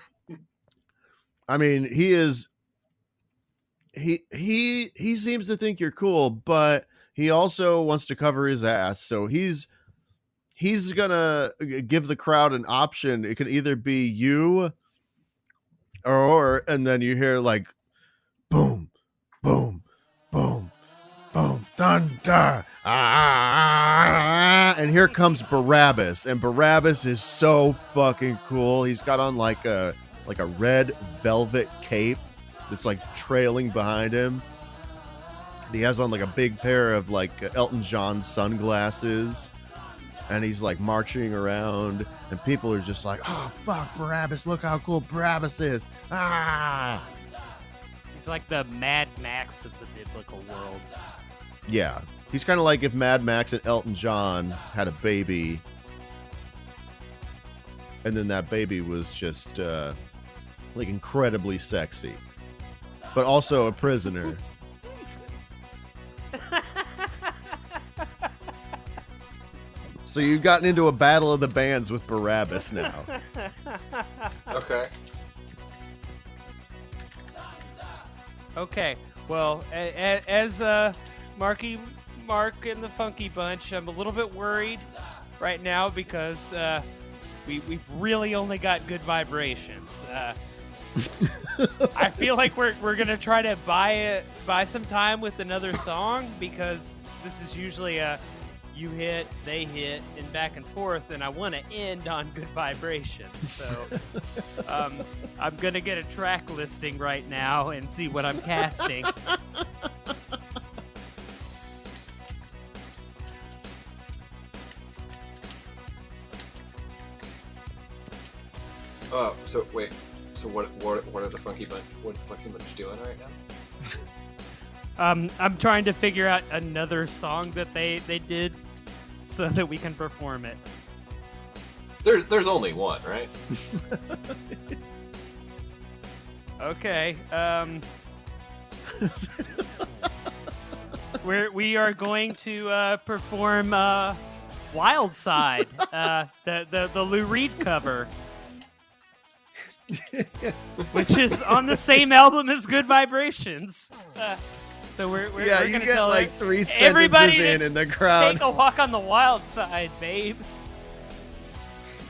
I mean, he seems to think you're cool, but he also wants to cover his ass. So he's gonna give the crowd an option. It could either be you, and then you hear like, boom, boom, boom, boom, thunder, and here comes Barabbas, and Barabbas is so fucking cool. He's got on like a red velvet cape that's like trailing behind him. He has on like a big pair of like Elton John sunglasses, and he's like marching around, and people are just like, oh fuck Barabbas, look how cool Barabbas is. He's like the Mad Max of the biblical world. Yeah, he's kind of like if Mad Max and Elton John had a baby, and then that baby was just like incredibly sexy, but also a prisoner. So you've gotten into a battle of the bands with Barabbas now. Okay. Okay. Well, as Marky Mark and the Funky Bunch. I'm a little bit worried right now because we've really only got good vibrations. I feel like we're gonna try to buy some time with another song because this is usually a you hit, they hit, and back and forth, and I want to end on good vibrations. So I'm gonna get a track listing right now and see what I'm casting. So wait. So what are the Funky Bunch? What's the Funky Bunch doing right now? I'm trying to figure out another song that they did so that we can perform it. There's only one, right? Okay. We are going to perform Wild Side, the Lou Reed cover. Which is on the same album as Good Vibrations. So we're you gonna get tell like it, 3 everybody sentences in the crowd. Take a walk on the wild side, babe.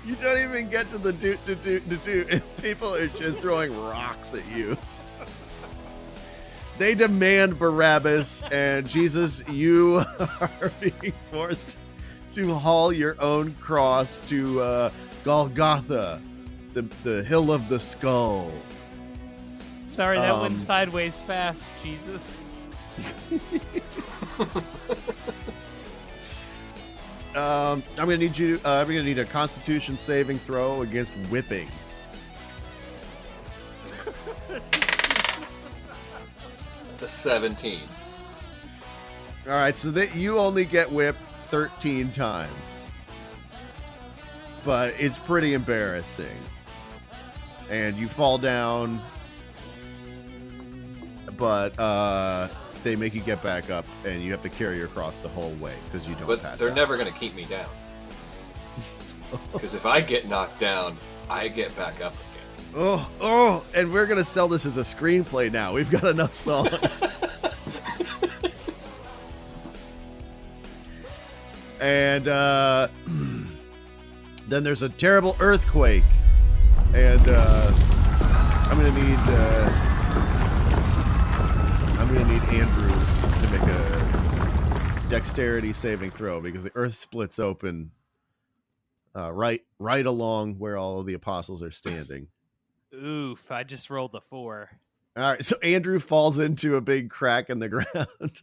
You don't even get to the doot, and people are just throwing rocks at you. They demand Barabbas, and Jesus, you are being forced to haul your own cross to Golgotha, the hill of the skull. Sorry, that went sideways fast, Jesus. I'm gonna need you. I'm gonna need a Constitution saving throw against whipping. It's a 17. All right, so that you only get whipped 13 times, but it's pretty embarrassing, and you fall down. But they make you get back up, and you have to carry your cross the whole way because you don't. But they're never going to keep me down. Because if I get knocked down, I get back up again. Oh, and we're gonna sell this as a screenplay now. We've got enough songs. And then there's a terrible earthquake, and I'm gonna need Andrew to make a dexterity saving throw because the earth splits open right along where all of the apostles are standing. Oof, I just rolled a 4. All right, so Andrew falls into a big crack in the ground.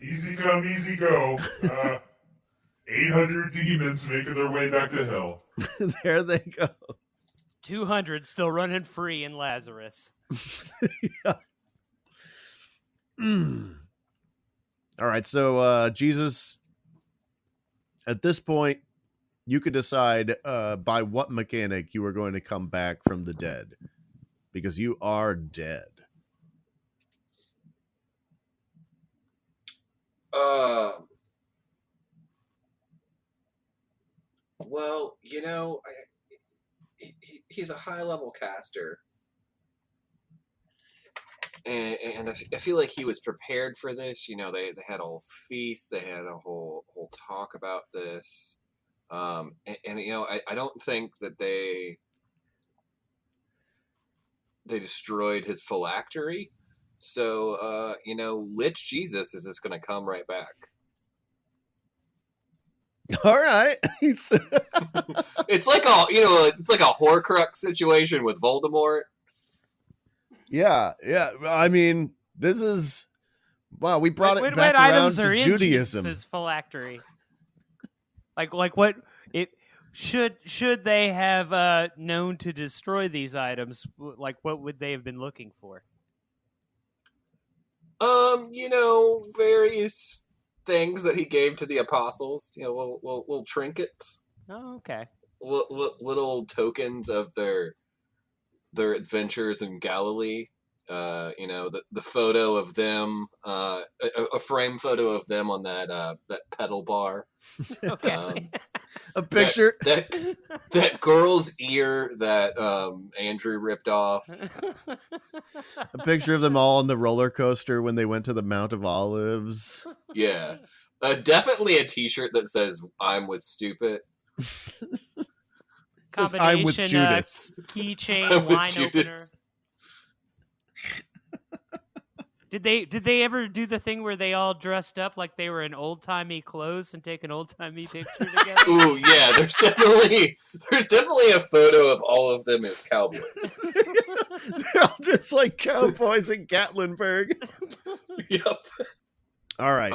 Easy come, easy go. 800 demons making their way back to hell. There they go. 200 still running free in Lazarus. Yeah. All right, so Jesus, at this point, you could decide by what mechanic you are going to come back from the dead, because you are dead. Well, he's a high-level caster. And I feel like he was prepared for this. They had a whole feast. They had a whole talk about this. I don't think that they destroyed his phylactery. So, Lich Jesus is just going to come right back. All right. It's like a Horcrux situation with Voldemort. Yeah. I mean, this is wow. We brought it back what around items to are in Judaism. Jesus' phylactery? Like what it should they have known to destroy these items? Like, what would they have been looking for? Various things that he gave to the apostles. Little trinkets. Oh, okay. Little tokens of their adventures in Galilee. the photo of them, a frame photo of them on that pedal bar. Okay. A picture. That girl's ear that Andrew ripped off. A picture of them all on the roller coaster when they went to the Mount of Olives. Yeah. Definitely a t-shirt that says, I'm with Stupid. Says, I'm with Combination Judas. keychain I'm with wine Judas. opener. Did they ever do the thing where they all dressed up like they were in old-timey clothes and take an old-timey picture together? Ooh, yeah, there's definitely a photo of all of them as cowboys. They're all just like cowboys in Gatlinburg. Yep. All right.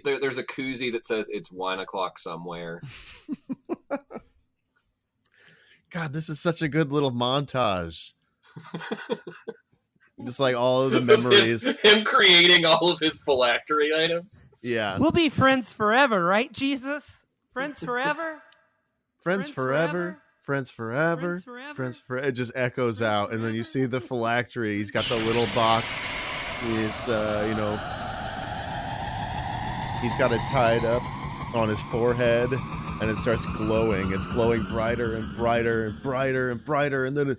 There's a koozie that says it's wine o'clock somewhere. God, this is such a good little montage. Just like all of the memories. Him creating all of his phylactery items. Yeah. We'll be friends forever, right, Jesus? Friends forever? Friends forever. Friends forever. Friends forever. Friends forever. It just echoes Friends out. And then you forever. see the phylactery. He's got the little box. It's, he's got it tied up on his forehead. And it starts glowing. It's glowing brighter and brighter and brighter and brighter. And then it,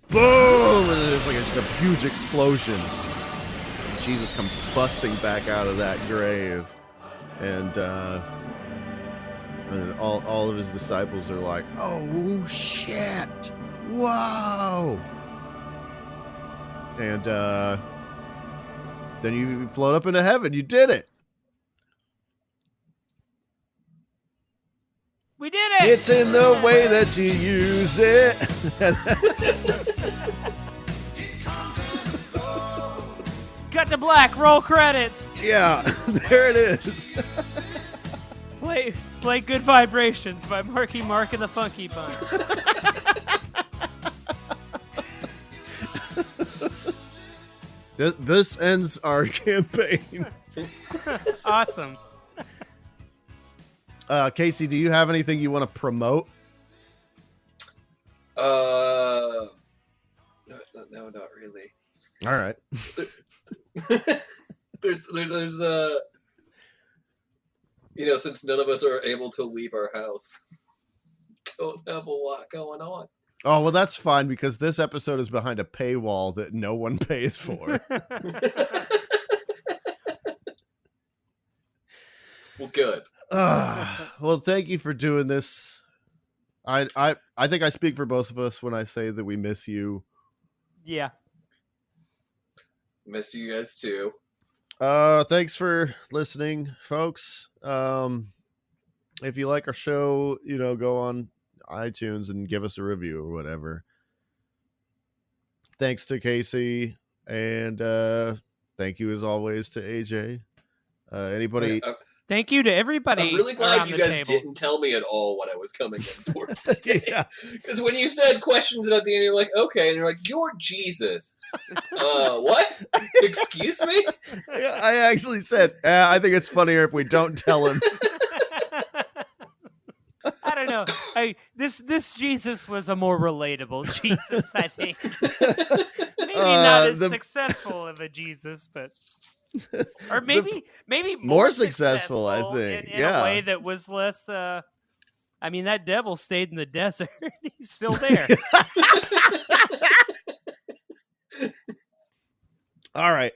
boom! And it's like just a huge explosion. And Jesus comes busting back out of that grave. And all of his disciples are like, oh, shit. Whoa. And then you float up into heaven. You did it. We did it! It's in the way that you use it. Cut to black, roll credits. Yeah, there it is. Play Good Vibrations by Marky Mark and the Funky Bunch. This ends our campaign. Awesome. Casey, do you have anything you want to promote? No, not really. All right. there's since none of us are able to leave our house, don't have a lot going on. Oh, well, that's fine because this episode is behind a paywall that no one pays for. Well, good. Well, thank you for doing this. I think I speak for both of us when I say that we miss you. Yeah. Miss you guys too. Thanks for listening, folks. If you like our show, go on iTunes and give us a review or whatever. Thanks to Casey, and thank you as always to AJ. Anybody? Thank you to everybody. I'm really glad around you the guys table. didn't tell me at all what I was coming in for today. Yeah. Because when you said questions about the end, you're like, okay, and you're like, you're Jesus. What? Excuse me? I actually said, I think it's funnier if we don't tell him. I don't know. This Jesus was a more relatable Jesus, I think. Maybe not as successful of a Jesus, but or maybe more successful, I think. in a way that was less. I mean, that devil stayed in the desert. He's still there. All right.